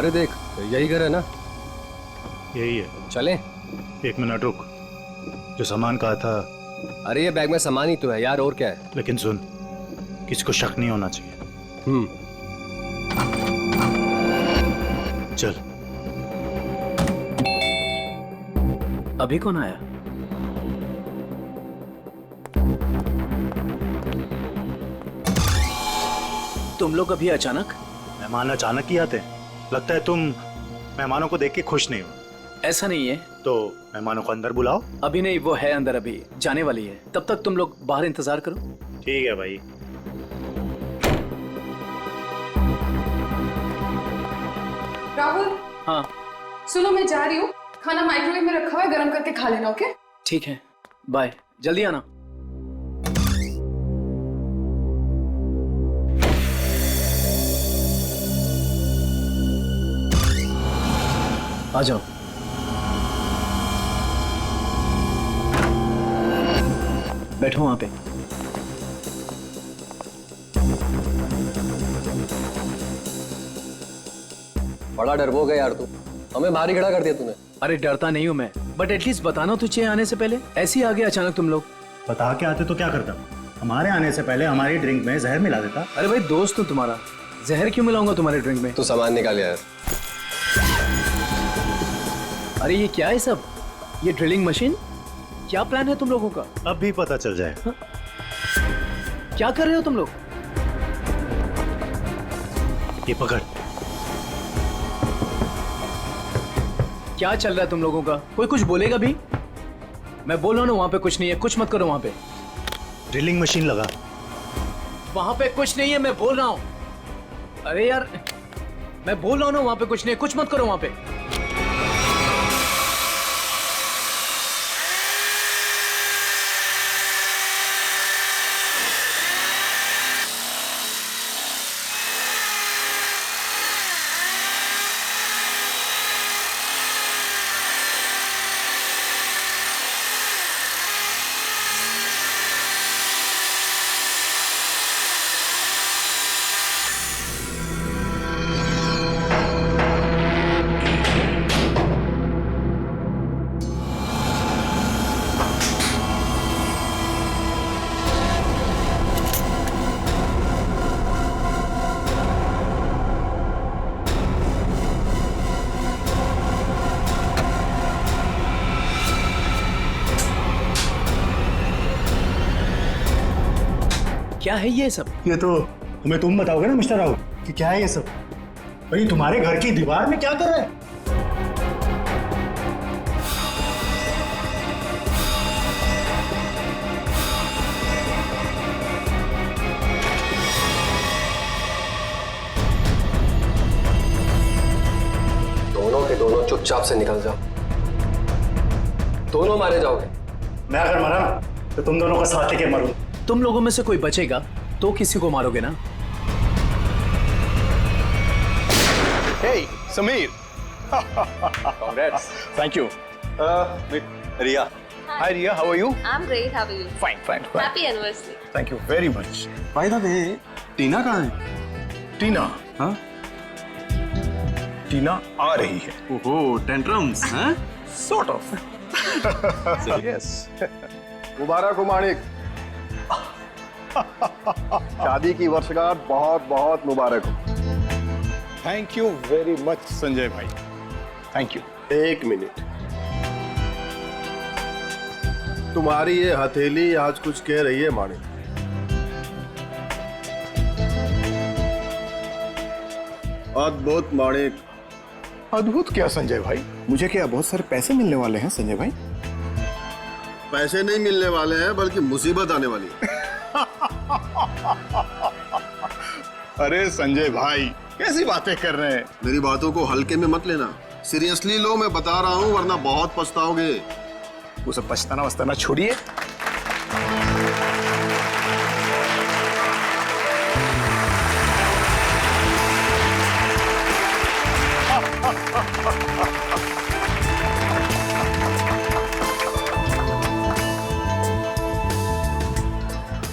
अरे देख, यही घर है ना? यही है। चलें? एक मिनट रुक, जो सामान कहा था। अरे ये बैग में सामान ही तो है यार, और क्या है? लेकिन सुन, किसी को शक नहीं होना चाहिए। चल। अभी कौन आया? तुम लोग अभी अचानक? मेहमान अचानक ही आते हैं। लगता है तुम मेहमानों को देख के खुश नहीं हो। ऐसा नहीं है। तो मेहमानों को अंदर बुलाओ। अभी नहीं, वो है अंदर, अभी जाने वाली है। तब तक तुम लोग बाहर इंतजार करो। ठीक है भाई। राहुल। हाँ सुनो, मैं जा रही हूँ। खाना माइक्रोवेव में रखा हुआ है, गर्म करके खा लेना। ओके? ठीक है, बाय, जल्दी आना। आ जाओ। बैठो वहां पे। बड़ा डरपोक है यार तू, हमें बाहर ही खड़ा कर दिया तूने। अरे डरता नहीं हूं मैं, बट एटलीस्ट बताना तो चाहिए आने से पहले। ऐसे ही आ गए अचानक तुम लोग। बता के आते तो क्या करता? हमारे आने से पहले हमारी ड्रिंक में जहर मिला देता। अरे भाई दोस्त हूं तुम्हारा, जहर क्यों मिलाऊंगा तुम्हारे ड्रिंक में? तू सामान निकाल यार। अरे ये क्या है सब? ये ड्रिलिंग मशीन? क्या प्लान है तुम लोगों का? अब भी पता चल जाएगा। क्या कर रहे हो तुम लोग? ये पकड़। क्या चल रहा है तुम लोगों का? कोई कुछ बोलेगा भी? मैं बोल रहा हूं ना, वहां पे कुछ नहीं है, कुछ मत करो वहां पे। ड्रिलिंग मशीन लगा। वहां पे कुछ नहीं है, मैं बोल रहा हूं। अरे यार, मैं बोल रहा हूं ना, वहां पे कुछ नहीं है, कुछ मत करो वहां पे। क्या है ये सब? ये तो हमें तुम बताओगे ना मिस्टर राहुल कि क्या है ये सब। भाई तुम्हारे घर की दीवार में क्या कर रहा है? दोनों के दोनों चुपचाप से निकल जाओ, दोनों मारे जाओगे। मैं अगर मरा ना तो तुम दोनों का साथ लेके मरूं। तुम लोगों में से कोई बचेगा तो किसी को मारोगे ना? Hey, Sameer. Congrats. Thank you. Ria. Hi, Ria. How are you? I'm great. How are you? Fine, fine, fine. Happy anniversary. Thank you very much. By the way, टीना कहाँ है? टीना. हाँ? टीना आ रही है. ओहो, टेंट्रम्स, हाँ? Sort of. Yes. मुबारक हो माणिक, शादी की वर्षगांठ बहुत बहुत मुबारक हो। Thank you very much, Sanjay भाई. Thank you. एक मिनट, तुम्हारी ये हथेली आज कुछ कह रही है माणिक। अद्भुत माणिक। अद्भुत क्या संजय भाई? मुझे क्या बहुत सारे पैसे मिलने वाले हैं संजय भाई? पैसे नहीं मिलने वाले हैं, बल्कि मुसीबत आने वाली है। अरे संजय भाई, कैसी बातें कर रहे हैं? मेरी बातों को हल्के में मत लेना, सीरियसली लो, मैं बता रहा हूँ, वरना बहुत पछताओगे। वो सब पछताना वछताना छोड़िए।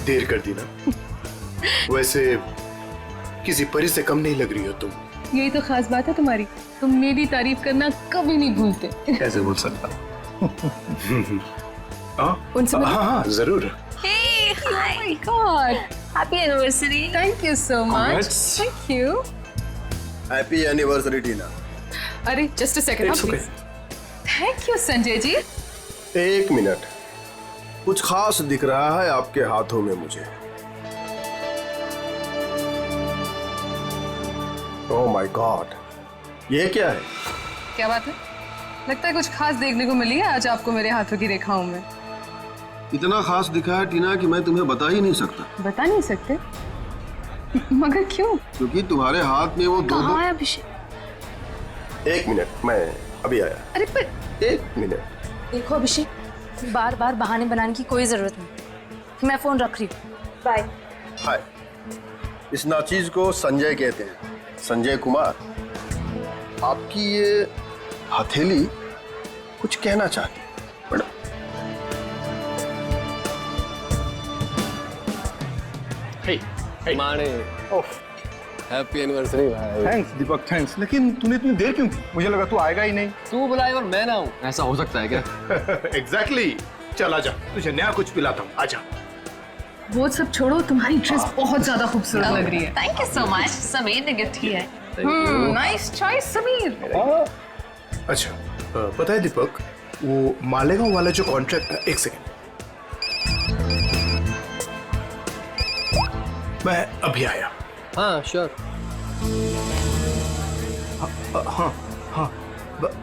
देर कर दी ना। वैसे किसी परी से कम नहीं लग रही हो तुम। यही तो खास बात है तुम्हारी, तुम मेरी तारीफ करना कभी नहीं भूलते। कैसे बोल सकता उनसे मिलो। हाँ जरूर। Hey, hi. Oh my God. Happy anniversary. Thank you so much. Congrats. Thank you. Happy anniversary Tina. अरे just a second. It's okay. Thank you Sanjay ji. एक मिनट, कुछ खास दिख रहा है आपके हाथों में मुझे। ओह माय गॉड, ये क्या है? क्या बात है? लगता है कुछ खास देखने को मिली है आज आपको मेरे हाथों की रेखाओं में। इतना खास दिखा है टीना कि मैं तुम्हें बता ही नहीं सकता। बता नहीं सकते? मगर क्यों? क्योंकि तुम्हारे हाथ में वो दो कहाँ है अभिषेक? एक मिनट, मैं अभी आया। अरे पर एक मिनट। देखो अभिषेक, बार बार बहाने बनाने की कोई जरूरत नहीं। मैं फोन रख रही हूँ। बाय। हाय, इस नाचीज को संजय कहते हैं, संजय कुमार। आपकी ये हथेली कुछ कहना चाहती है मैडम। माने हैप्पी एनिवर्सरी भाई। थैंक्स दीपक, थैंक्स। लेकिन तूने इतनी देर क्यों की? मुझे लगा तू आएगा ही नहीं। तू बुलाए और मैं ना हूँ, ऐसा हो सकता है क्या? एग्जैक्टली। चल आजा, तुझे नया कुछ पिलाता हूँ, आजा। वो सब छोड़ो, तुम्हारी ड्रेस बहुत ज्यादा खूबसूरत लग रही है। Thank you so much. Sameer ने गिफ्ट किया है। Nice choice Sameer. अच्छा, पता है दीपक, वो मालेगांव वाला जो कॉन्ट्रैक्ट, एक सेकेंड, मैं अभी आया। हाँ श्योर। हाँ,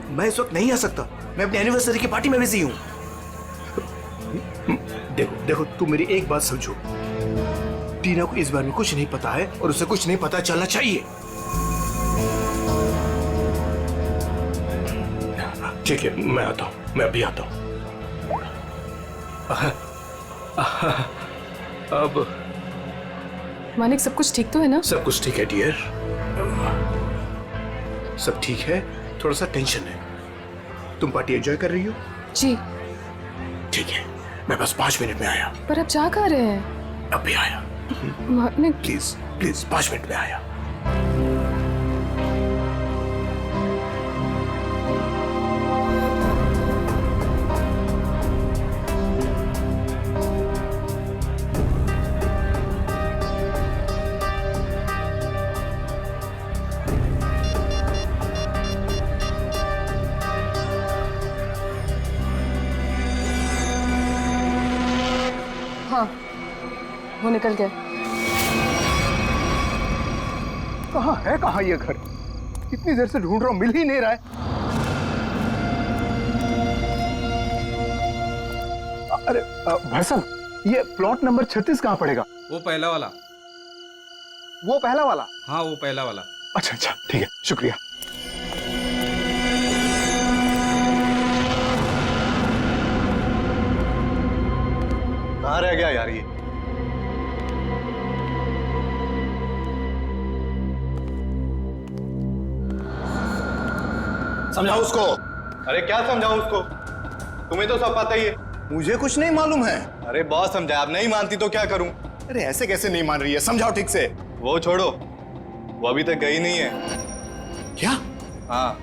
मैं इस वक्त नहीं आ सकता, मैं अपनी एनिवर्सरी की पार्टी में बिजी हूँ। देखो देखो, तू मेरी एक बात समझो, टीना को इस बारे में कुछ नहीं पता है और उसे कुछ नहीं पता चलना चाहिए। ठीक है, मैं आता हूँ, मैं अभी आता हूँ। अब मानिक, सब कुछ ठीक तो है ना? सब कुछ ठीक है डियर, सब ठीक है। थोड़ा सा टेंशन है। तुम पार्टी एंजॉय कर रही हो? जी। ठीक है, मैं बस 5 मिनट में आया। पर अब जा कहाँ रहे हैं? अभी आया। मानिक प्लीज प्लीज, 5 मिनट में आया। हाँ, वो निकल गए। कहाँ ये घर? इतनी देर से ढूंढ रहा हूँ, मिल ही नहीं रहा है। अरे भाई साहब, ये प्लॉट नंबर 36 कहाँ पड़ेगा? वो पहला वाला। वो पहला वाला? हाँ वो पहला वाला। अच्छा अच्छा, ठीक है, शुक्रिया। कहाँ रह गया यार ये? समझाओ उसको। अरे क्या समझाऊं उसको? तुम्हें तो सब पता ही है। मुझे कुछ नहीं मालूम है। अरे बहुत समझाया, अब नहीं मानती तो क्या करूं? अरे ऐसे कैसे नहीं मान रही है? समझाओ ठीक से। वो छोड़ो, वो अभी तक गई नहीं है। क्या? हाँ,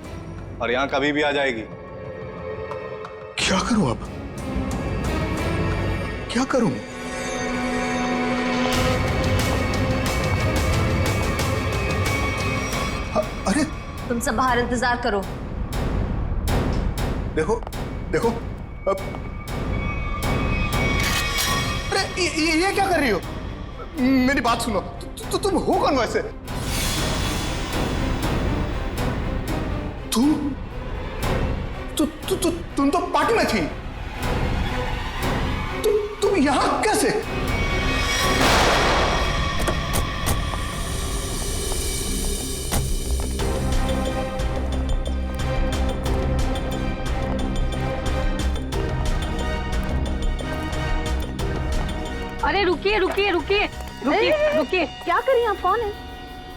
और यहाँ कभी भी आ जाएगी। क्या करूं अब? क्या करूं? अरे तुम सब बाहर इंतजार करो। देखो देखो, अब अरे ये क्या कर रही हो? मेरी बात सुनो, तुम हो कौन वैसे? तुम तो पार्टी में थी। तुम यहां कैसे? अरे रुकिए रुकिए रुकिए रुकिए रुकिए। क्या कर रही हैं आप? कौन है?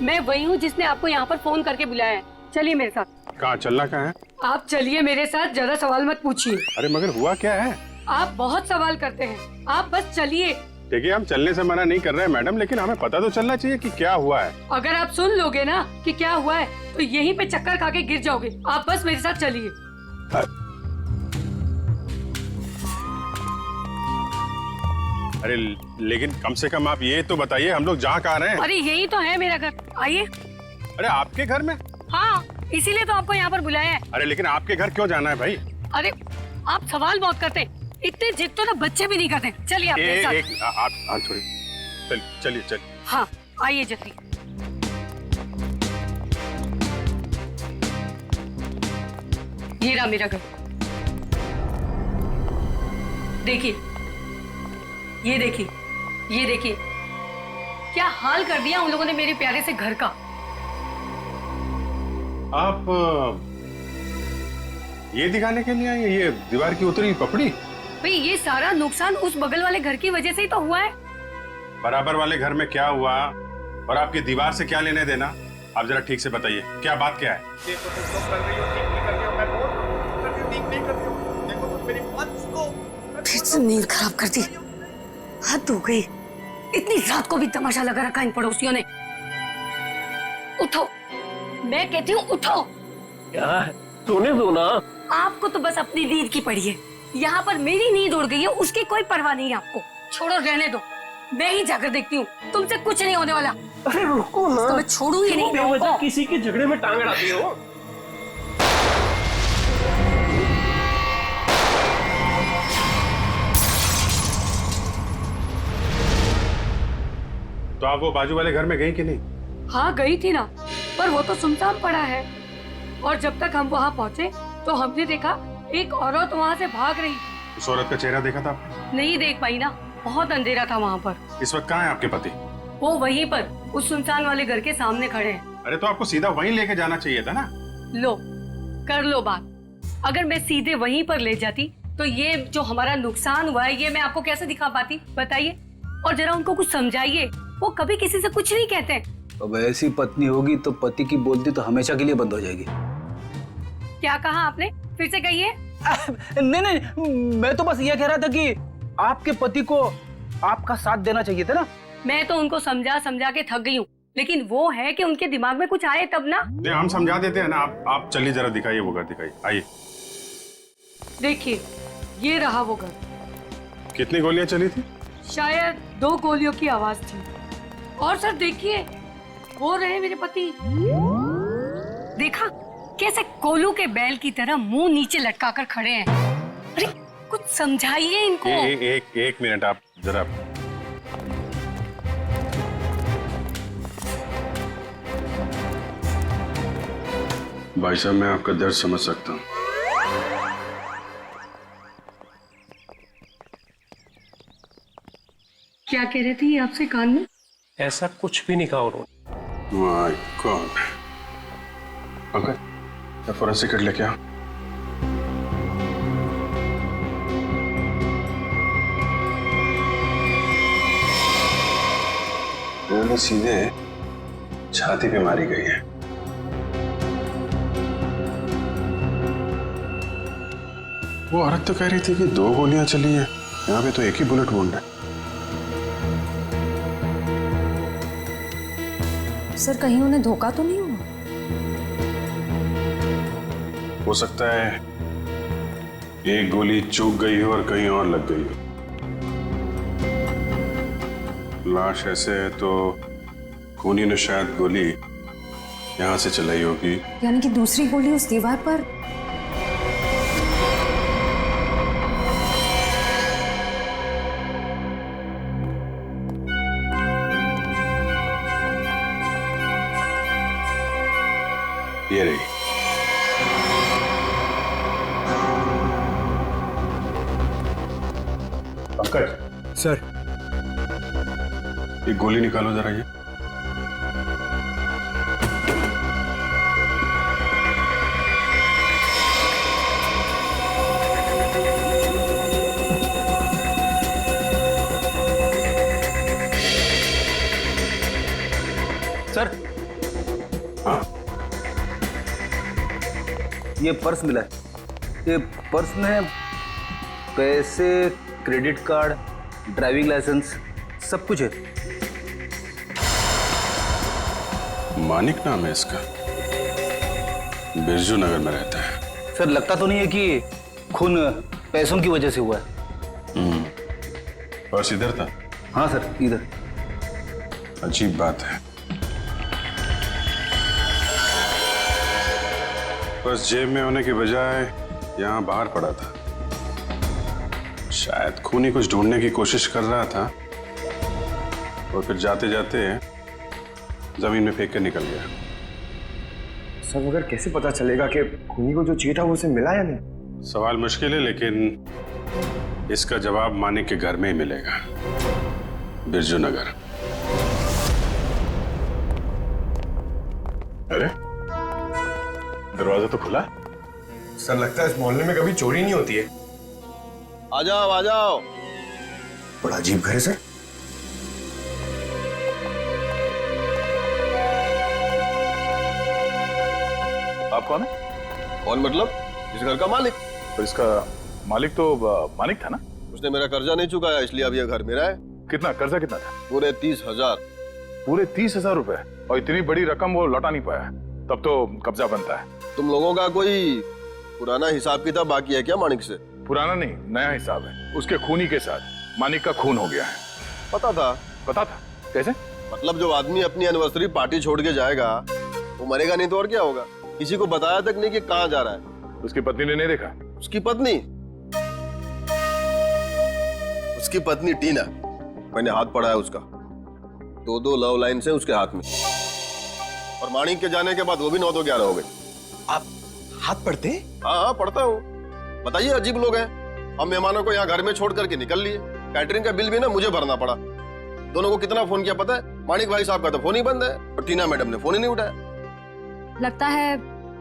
मैं वही हूँ जिसने आपको यहाँ पर फोन करके बुलाया है। चलिए मेरे साथ। कहाँ चलना? कहाँ है? आप चलिए मेरे साथ, ज्यादा सवाल मत पूछिए। अरे मगर हुआ क्या है? आप बहुत सवाल करते हैं, आप बस चलिए। देखिए हम चलने से मना नहीं कर रहे हैं मैडम, लेकिन हमें पता तो चलना चाहिए कि क्या हुआ है। अगर आप सुन लोगे ना कि क्या हुआ है तो यहीं पे चक्कर खा के गिर जाओगे। आप बस मेरे साथ चलिए। अरे लेकिन कम से कम आप ये तो बताइए हम लोग जा कहाँ रहे हैं? अरे यही तो है मेरा घर, आइए। अरे आपके घर में? हाँ, इसीलिए तो आपको यहाँ पर बुलाया है। अरे लेकिन आपके घर क्यों जाना है भाई? अरे आप सवाल बहुत करते हैं, इतने जिद तो ना बच्चे भी नहीं करते। चलिए आप मेरे साथ। आप थोड़ी चलिए। हाँ आइए जल्दी। ये रहा मेरा घर, देखिए, ये देखिए, ये देखिए, क्या हाल कर दिया उन लोगों ने मेरे प्यारे से घर का। आप ये दिखाने के लिए आए हैं, ये दीवार की उतरी पपड़ी? भाई ये सारा नुकसान उस बगल वाले घर की वजह से ही तो हुआ है। बराबर वाले घर में क्या हुआ और आपकी दीवार से क्या लेने देना? आप जरा ठीक से बताइए, क्या बात क्या है? फिर से नींद खराब कर दी, हद हो गई। इतनी रात को भी तमाशा लगा रखा इन पड़ोसियों ने। उठो, मैं कहती हूँ उठो। क्या है? सोने दो ना। आपको तो बस अपनी नींद की पड़ी है, यहाँ पर मेरी नींद उड़ गई है, उसकी कोई परवाह नहीं है आपको। छोड़ो, रहने दो, मैं ही जाकर देखती हूँ, तुमसे कुछ नहीं होने वाला। अरे रुको ना, तो मैं छोड़ूंगी नहीं। बेवजह किसी के झगड़े में टांग अड़ाती हो। तो आप वो बाजू वाले घर में गई कि नहीं? हाँ गई थी ना, पर वो तो सुनसान पड़ा है। और जब तक हम वहाँ पहुँचे तो हमने देखा एक औरत वहाँ से भाग रही। उस औरत का चेहरा देखा था आपने? नहीं देख पाई ना, बहुत अंधेरा था वहाँ पर। इस वक्त कहाँ है आपके पति? वो वहीं पर उस सुनसान वाले घर के सामने खड़े हैं। अरे तो आपको सीधा वहीं लेके जाना चाहिए था ना। लो, कर लो बात। अगर मैं सीधे वहीं पर ले जाती तो ये जो हमारा नुकसान हुआ है ये मैं आपको कैसे दिखा पाती, बताइए। और जरा उनको कुछ समझाइए, वो कभी किसी से कुछ नहीं कहते। अब ऐसी पत्नी होगी तो पति की बोलती तो हमेशा के लिए बंद हो जाएगी। क्या कहा आपने, फिर से कहिए। नहीं, मैं तो बस ये कह रहा था कि आपके पति को आपका साथ देना चाहिए था ना। मैं तो उनको समझा समझा के थक गई हूँ, लेकिन वो है कि उनके दिमाग में कुछ आए तब ना। नहीं, हम समझा देते हैं ना। आप चलिए जरा दिखाइए वो घर, दिखाइए, आइए। देखिए, ये रहा वो घर। कितनी गोलियां चली थी? शायद 2 गोलियों की आवाज थी। और सर देखिए, वो रहे मेरे पति। देखा कैसे कोलू के बैल की तरह मुंह नीचे लटकाकर खड़े हैं। अरे कुछ समझाइए इनको। एक मिनट, आप जरा। भाई साहब, मैं आपका दर्द समझ सकता हूँ। क्या कह रहे थे ये आपसे कान में? ऐसा कुछ भी नहीं कहा उन्होंने। My God. ओके, मैं फोरेंसिक किट लेके आ। गोली सीधे छाती पे मारी गई है। वो औरत तो कह रही थी कि 2 गोलियां चली हैं, यहाँ पे तो एक ही बुलेट वुंड है। सर कहीं उन्हें धोखा तो नहीं हुआ? हो सकता है एक गोली चूक गई हो और कहीं और लग गई हो। लाश ऐसे है तो खूनी ने शायद गोली यहां से चलाई होगी। यानी कि दूसरी गोली उस दीवार पर। ये रही। पंकज सर, ये गोली निकालो जरा। ये सर, हाँ, ये पर्स मिला है। ये पर्स में पैसे, क्रेडिट कार्ड, ड्राइविंग लाइसेंस, सब कुछ है। मानिक नाम है इसका, बिरजू नगर में रहता है। सर लगता तो नहीं है कि खून पैसों की वजह से हुआ है। पर्स इधर था? हाँ सर, इधर। अजीब बात है, पर्स जेब में होने की बजाय यहाँ बाहर पड़ा था। शायद खूनी कुछ ढूंढने की कोशिश कर रहा था और फिर जाते जाते जमीन में फेंक कर निकल गया। सब मगर कैसे पता चलेगा कि खूनी को जो चाहिए था वो उसे मिला या नहीं? सवाल मुश्किल है, लेकिन इसका जवाब मानिक के घर में ही मिलेगा, बिरजू नगर। अरे दरवाजा तो खुला। सर लगता है इस मोहल्ले में कभी चोरी नहीं होती है। आ जाओ आ जाओ। बड़ा अजीब घर है सर। आप कौन है? कौन मतलब? इस घर का मालिक। तो इसका मालिक तो मानिक था ना? उसने मेरा कर्जा नहीं चुकाया, इसलिए अब यह घर मेरा है। कितना कर्जा कितना था? पूरे 30,000। पूरे 30,000 रुपए? और इतनी बड़ी रकम वो लौटा नहीं पाया, तब तो कब्जा बनता है। तुम लोगों का कोई पुराना हिसाब किताब बाकी है क्या मानिक से? पुराना नहीं, नया हिसाब है। उसके खूनी के साथ मानिक का खून हो गया है। पता था? पता था? कैसे? मतलब जो आदमी अपनी एनिवर्सरी पार्टी छोड़ के जाएगा वो मरेगा नहीं तो और क्या होगा? किसी को बताया तक नहीं कि कहाँ जा रहा है। उसकी पत्नी ने नहीं देखा? उसकी पत्नी? उसकी पत्नी टीना, मैंने हाथ पढ़ा है उसका। 2 लव लाइन से उसके हाथ में, और मानिक के जाने के बाद वो भी 9 तो 11 हो गई। आप हाथ पढ़ते? हाँ पढ़ता हूँ। बताइए, अजीब लोग हैं। हम मेहमानों को यहाँ घर में छोड़ करके निकल लिए। कैटरिंग का बिल भी ना मुझे भरना पड़ा। दोनों को कितना फोन किया पता है? मानिक भाई साहब का तो फोन ही बंद है और टीना मैडम ने फोन ही नहीं उठाया। लगता है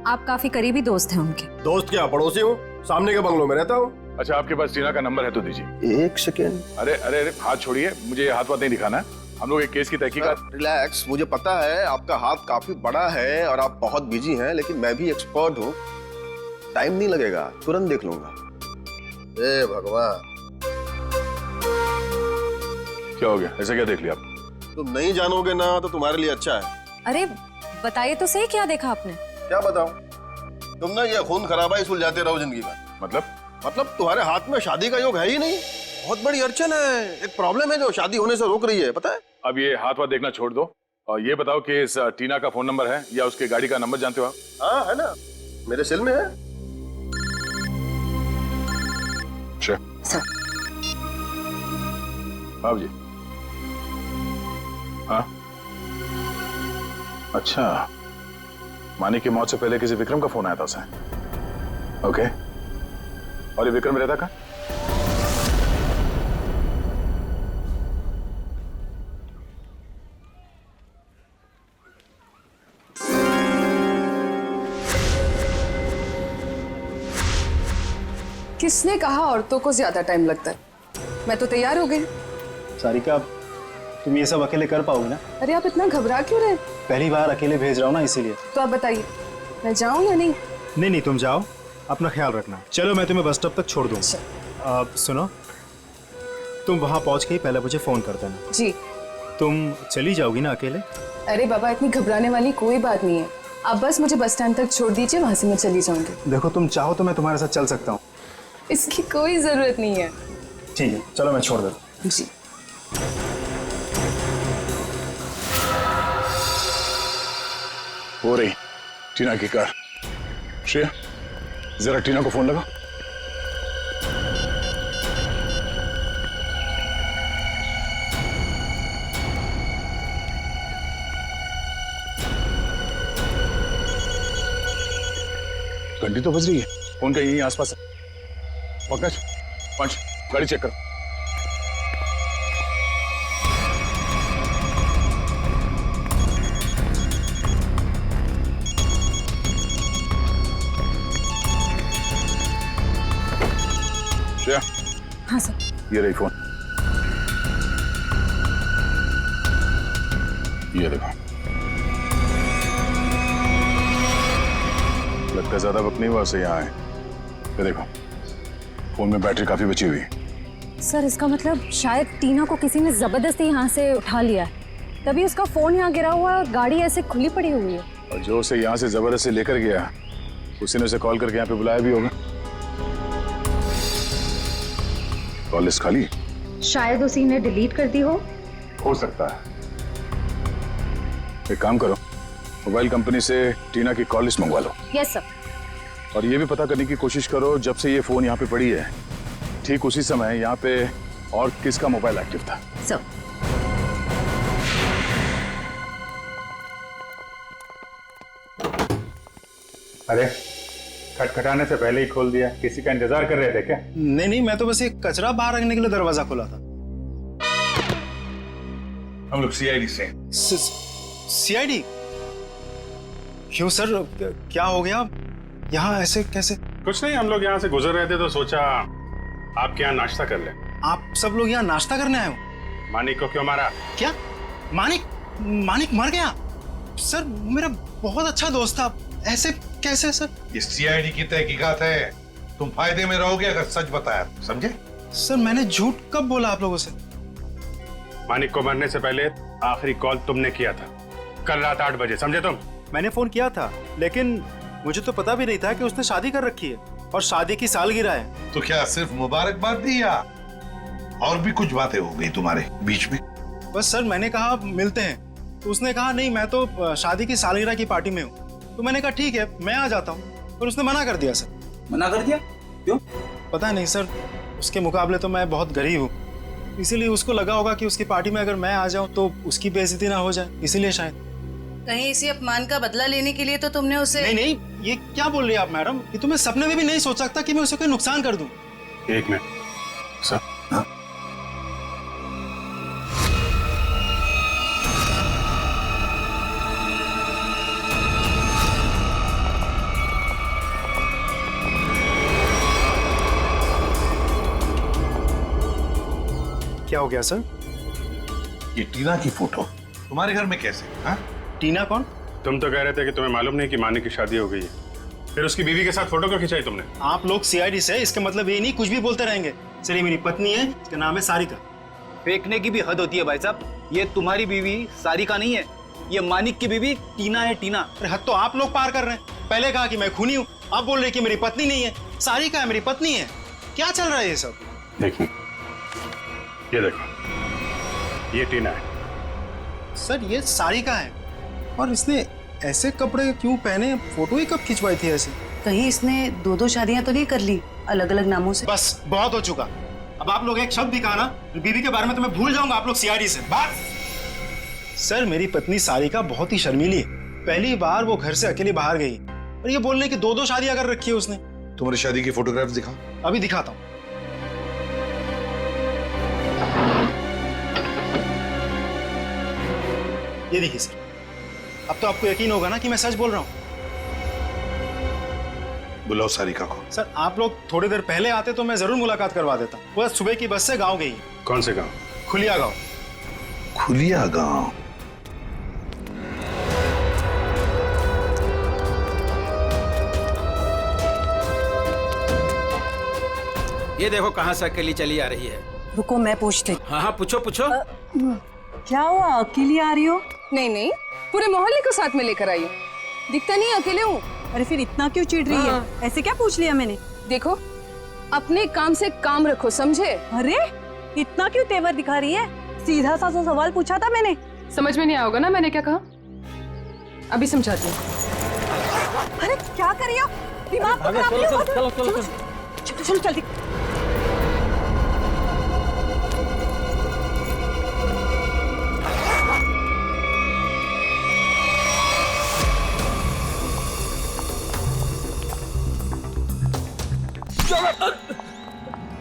आप काफी करीबी दोस्त हैं उनके। दोस्त क्या, पड़ोसी हूँ, सामने के बंगलों में रहता हूँ। अच्छा, आपके पास टीना का नंबर है तो दीजिए। 1 सेकेंड। अरे अरे अरे, हाथ छोड़िए, मुझे ये हाथ नहीं दिखाना है। हम लोग एक केस की तहकीकात। रिलैक्स, मुझे पता है आपका हाथ काफी बड़ा है और आप बहुत बिजी हैं, लेकिन मैं भी एक्सपर्ट हूँ। टाइम नहीं लगेगा, तुरंत देख लूंगा। ए भगवान, क्या हो गया? ऐसे क्या देख लिया आप? तुम नहीं जानोगे ना तो तुम्हारे लिए अच्छा है। अरे बताइए तो सही, क्या देखा आपने? क्या बताऊं? तुम ना ये खून खराबाई सुलझाते रहो जिंदगी में। मतलब तुम्हारे हाथ में शादी का योग है ही नहीं। बहुत बड़ी अड़चन है, एक प्रॉब्लम है जो शादी होने से रोक रही है, पता है? अब ये हाथ देखना छोड़ दो और ये बताओ कि इस टीना का फोन नंबर है या उसके गाड़ी का नंबर जानते हो आप? हाँ है ना, मेरे सेल में है। सर। बाबू जी। हाँ अच्छा, मानिक की मौत से पहले किसी विक्रम का फोन आया था उसे। ओके, और ये विक्रम रहता कहाँ? किसने कहा औरतों को ज्यादा टाइम लगता है? मैं तो तैयार हो गई। सारिका, तुम ये सब अकेले कर पाओगे ना? अरे आप इतना घबरा क्यों रहे? पहली बार अकेले भेज रहा हूँ ना, इसीलिए। तो आप बताइए, मैं जाऊं या नहीं? नहीं, तुम जाओ, अपना ख्याल रखना। चलो मैं तुम्हें बस स्टॉप तक छोड़ दूँ। सुनो, तुम वहाँ पहुँच के ही पहले मुझे फोन कर देना। जी। तुम चली जाओगी ना अकेले? अरे बाबा, इतनी घबराने वाली कोई बात नहीं है। आप बस मुझे बस स्टैंड तक छोड़ दीजिए, वहां से मैं चली जाऊंगी। देखो, तुम चाहो तो मैं तुम्हारे साथ चल सकता हूँ। इसकी कोई जरूरत नहीं है। ठीक है, चलो मैं छोड़ देता हूँ। जी। हो रही टीना की कार। श्रेया, जरा टीना को फोन लगा। घंटी तो बज रही है, फोन का यहीं आसपास है। पंकज, पंच, गाड़ी चेक करो। श्रेया। हाँ सर। ये रही फोन, ये देखो। लगता है ज्यादा वक्त नहीं हुआ उसे यहाँ आए। ये देखो, फोन में बैटरी काफी बची हुई है। सर इसका मतलब शायद टीना को किसी ने जबरदस्ती यहाँ से उठा लिया है, तभी उसका फोन यहाँ गिरा हुआ है और गाड़ी ऐसे खुली पड़ी हुई है। और जो उसे यहाँ से जबरदस्ती लेकर गया उसी ने उसे कॉल करके यहाँ पे बुलाया भी होगा। कॉल लिस्ट खाली? शायद उसी ने डिलीट कर दी हो सकता है। एक काम करो, मोबाइल कंपनी से टीना की कॉल लिस्ट मंगवा लो। Yes sir. और ये भी पता करने की कोशिश करो जब से ये फोन यहाँ पे पड़ी है ठीक उसी समय यहाँ पे और किसका मोबाइल एक्टिव था। सर अरे खटखटाने से पहले ही खोल दिया, किसी का इंतजार कर रहे थे क्या? नहीं नहीं, मैं तो बस एक कचरा बाहर रखने के लिए दरवाजा खोला था। हम लोग सीआईडी से। सीआईडी? क्यों सर, क्या हो गया? यहाँ ऐसे कैसे? कुछ नहीं, हम लोग यहाँ से गुजर रहे थे तो सोचा आपके यहाँ नाश्ता कर ले। आप सब लोग यहाँ नाश्ता करने आए हो? मानिक को क्यों मारा? क्या मानिक? मानिक मर गया? सर मेरा बहुत अच्छा दोस्त था, ऐसे कैसे सर? ये सीआईडी की तहकीकात है, तुम फायदे में रहोगे अगर सच बताया, समझे? सर मैंने झूठ कब बोला आप लोगों से? मानिक को मरने से पहले आखिरी कॉल तुमने किया था कल रात 8 बजे, समझे तुम? मैंने फोन किया था, लेकिन मुझे तो पता भी नहीं था कि उसने शादी कर रखी है और शादी की सालगिरह है। तो क्या सिर्फ मुबारकबाद दी या और भी कुछ बातें हो गई तुम्हारे बीच में? बस सर मैंने कहा मिलते हैं, तो उसने कहा नहीं मैं तो शादी की सालगिरह की पार्टी में हूँ। तो मैंने कहा ठीक है मैं आ जाता हूँ, पर उसने मना कर दिया सर। मना कर दिया? क्यों? पता नहीं सर, उसके मुकाबले तो मैं बहुत गरीब हूँ, इसीलिए उसको लगा होगा कि उसकी पार्टी में अगर मैं आ जाऊँ तो उसकी बेइज्जती ना हो जाए, इसीलिए शायद। कहीं इसी अपमान का बदला लेने के लिए तो तुमने उसे? नहीं नहीं, ये क्या बोल रही है आप मैडम? ये तो मैं सपने में भी नहीं सोच सकता कि मैं उसे कोई नुकसान कर दूं। एक मिनट सर। हाँ? क्या हो गया सर? ये टीना की फोटो तुम्हारे घर में कैसे? हाँ? टीना कौन? तुम तो कह रहे थे कि तुम्हें मालूम नहीं कि मानिक की शादी हो गई है, फिर उसकी बीवी के साथ फोटो क्यों खिंचाई तुमने? आप लोग सीआईडी से, इसका मतलब ये नहीं कुछ भी बोलते रहेंगे। सर ये मेरी पत्नी है, इसका नाम है सारिका। फेंकने की भी हद होती है भाई साहब, ये तुम्हारी बीवी सारिका नहीं है, ये मानिक की बीवी टीना है। टीना? अरे हद तो आप लोग पार कर रहे हैं। पहले कहा कि मैं खूनी हूँ, आप बोल रहे कि मेरी पत्नी नहीं है, सारिका है मेरी पत्नी है। क्या चल रहा है ये सब? देखो ये देखो, ये टीना है। सर ये सारिका है, और इसने ऐसे कपड़े क्यों पहने? फोटो ही कब खिंचवाई थी ऐसे? कहीं इसने दो शादियां तो नहीं कर ली अलग अलग नामों से? बस बहुत हो चुका। अब आप लोग एक शब्द भी कहा ना बीवी के बारे में तो मैं भूल जाऊंगा आप लोग सीआईडी से। बस। सर मेरी पत्नी सारिका बहुत ही शर्मीली है, पहली बार वो घर से अकेली बाहर गई और ये बोलने की दो शादियां कर रखी है उसने। तुम्हारी शादी की फोटोग्राफ्स दिखाओ। अभी दिखाता हूँ। ये देखिए सर, अब तो आपको यकीन होगा ना कि मैं सच बोल रहा हूँ। बुलाओ सारिका को। सर आप लोग थोड़ी देर पहले आते तो मैं जरूर मुलाकात करवा देता। वो सुबह की बस से गांव गई। कौन से गांव? खुलिया गांव। खुलिया गांव? ये देखो कहाँ से अकेली चली आ रही है। रुको मैं पूछती। हाँ हाँ पूछो पूछो। क्या हुआ, अकेली आ रही हो? नहीं नहीं, पूरे मोहल्ले को साथ में लेकर आई हूँ। दिखता नहीं अकेले हूँ। अरे फिर इतना क्यों चिढ़ रही है? ऐसे क्या पूछ लिया मैंने? देखो अपने काम से काम रखो, समझे? अरे इतना क्यों तेवर दिखा रही है? सीधा सा सवाल पूछा था मैंने। समझ में नहीं आओगे ना मैंने क्या कहा? अभी समझाती हूँ। अरे क्या कर रही हो? दिमाग को खराब नहीं हो? चलो चलो चलो जल्दी।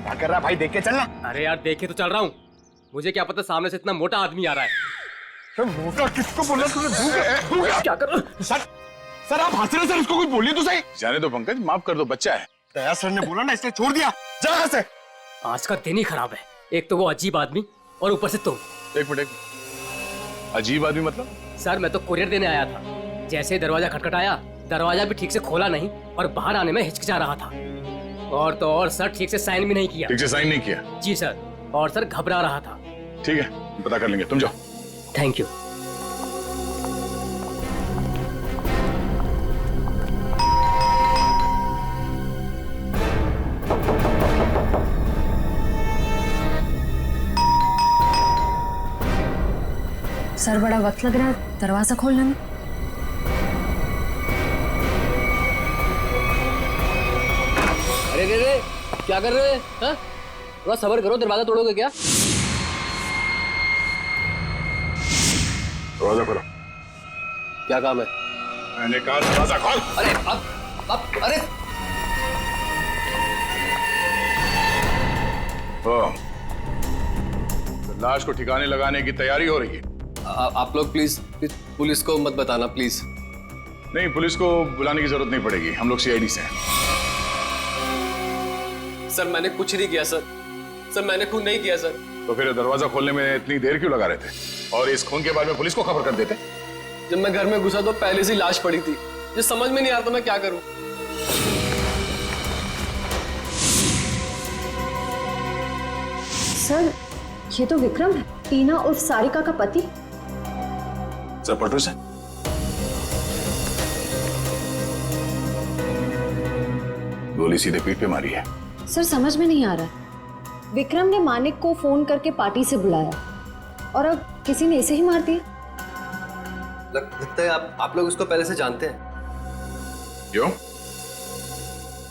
क्या कर रहा भाई, देख के चलना। अरे यार देखे तो चल रहा हूँ, मुझे क्या पता सामने से इतना मोटा आदमी आ रहा है। मोटा किसको बोला तूने? क्या कर? सर आप हंस रहे सर, उसको कुछ बोलिए तो सही। जाने दो पंकज, माफ कर दो, बच्चा है। दया सर ने बोला ना, इसने छोड़ दिया। जा यहाँ से। आज का दिन ही खराब है, एक तो वो अजीब आदमी और ऊपर से तुम। एक मिनट, अजीब आदमी मतलब? सर मैं तो कुरियर देने आया था, जैसे ही दरवाजा खटखटाया दरवाजा भी ठीक से खोला नहीं और बाहर आने में हिचकिचा रहा था। और तो और सर ठीक से साइन भी नहीं किया। ठीक से साइन नहीं किया? जी सर। और सर घबरा रहा था। ठीक है, पता कर लेंगे, तुम जाओ। Thank you. सर बड़ा वक्त लग रहा है दरवाजा खोलने में। अरे रे रे, क्या कर रहे हैं? हाँ? थोड़ा सब्र करो, दरवाजा तोड़ोगे क्या? दरवाजा खोलो। क्या काम है? मैंने कहा दरवाजा खोल। अरे अब अरे तो लाश को ठिकाने लगाने की तैयारी हो रही है। आप लोग प्लीज पुलिस को मत बताना प्लीज। नहीं, पुलिस को बुलाने की जरूरत नहीं पड़ेगी, हम लोग सीआईडी से हैं। सर मैंने कुछ नहीं किया सर, मैंने खून नहीं किया सर। तो फिर दरवाजा खोलने में इतनी देर क्यों लगा रहे थे? और इस खून के बारे में पुलिस को खबर कर देते। जब मैं घर में घुसा तो पहले से लाश पड़ी थी, ये समझ में नहीं आता मैं क्या करूं। सर ये तो विक्रम है, टीना उर्फ सारिका का पति। सर पटू से गोली सीधे पीठ पे मारी है। सर समझ में नहीं आ रहा है, विक्रम ने मानिक को फोन करके पार्टी से बुलाया और अब किसी ने इसे ही मार दिया। लगता है आप लोग उसको पहले से जानते हैं। क्यों?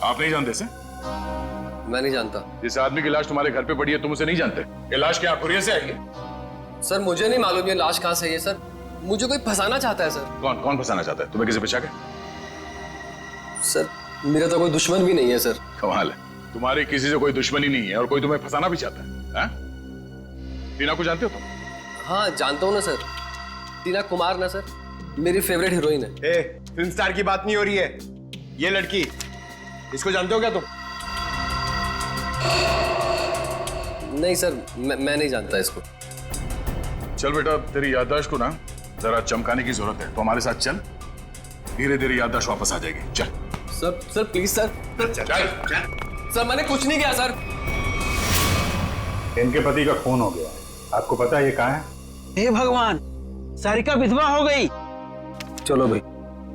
आप नहीं जानते से? मैं नहीं जानता। जिस आदमी की लाश तुम्हारे घर पे पड़ी है तुम उसे नहीं जानते? ये लाश क्या कुरियर से आई है? सर मुझे नहीं मालूम ये लाश कहाँ से आई है सर, मुझे कोई फंसाना चाहता है सर। कौन फंसाना चाहता है? तुम्हें किसी पे शक है? सर मेरा तो कोई दुश्मन भी नहीं है सर। कमाल है, तुम्हारी किसी से कोई दुश्मनी नहीं है और कोई तुम्हें फंसाना भी चाहता है। टीना को जानते हो तुम? हाँ जानता हूँ ना सर, टीना कुमार ना सर, मेरी फेवरेट हीरोइन है। फिल्म स्टार की बात नहीं हो रही है, ये लड़की, इसको जानते हो क्या तुम? नहीं सर, मैं नहीं जानता इसको। चल बेटा, तेरी याददाश्त को ना जरा चमकाने की जरूरत है, तो हमारे साथ चल, धीरे धीरे याददाश्त वापस आ जाएगी। चल सर प्लीज सर। सर मैंने कुछ नहीं किया सर। इनके पति का खून हो गया, आपको पता है ये कहाँ है? हे भगवान, सारिका विधवा हो गई। चलो भाई,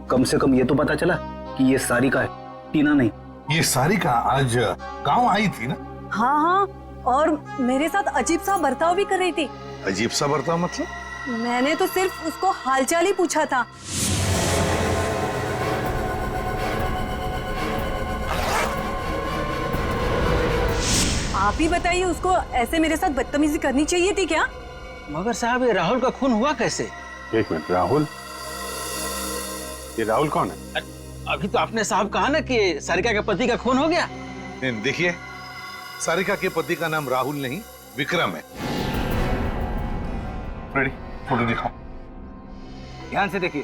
कम से कम ये तो पता चला कि ये सारिका है, टीना नहीं। ये सारिका आज गांव आई थी ना? हाँ हाँ, और मेरे साथ अजीब सा बर्ताव भी कर रही थी। अजीब सा बर्ताव मतलब? मैंने तो सिर्फ उसको हालचाल ही पूछा था। आप ही बताइए, उसको ऐसे मेरे साथ बदतमीजी करनी चाहिए थी क्या? मगर साहब, ये राहुल का खून हुआ कैसे? एक मिनट, राहुल? ये राहुल कौन है? अभी तो आपने साहब कहा ना कि सारिका के पति का खून हो गया। देखिए, सारिका के पति का नाम राहुल नहीं विक्रम है। रेडी, फोटो दिखाओ। ध्यान से देखिए।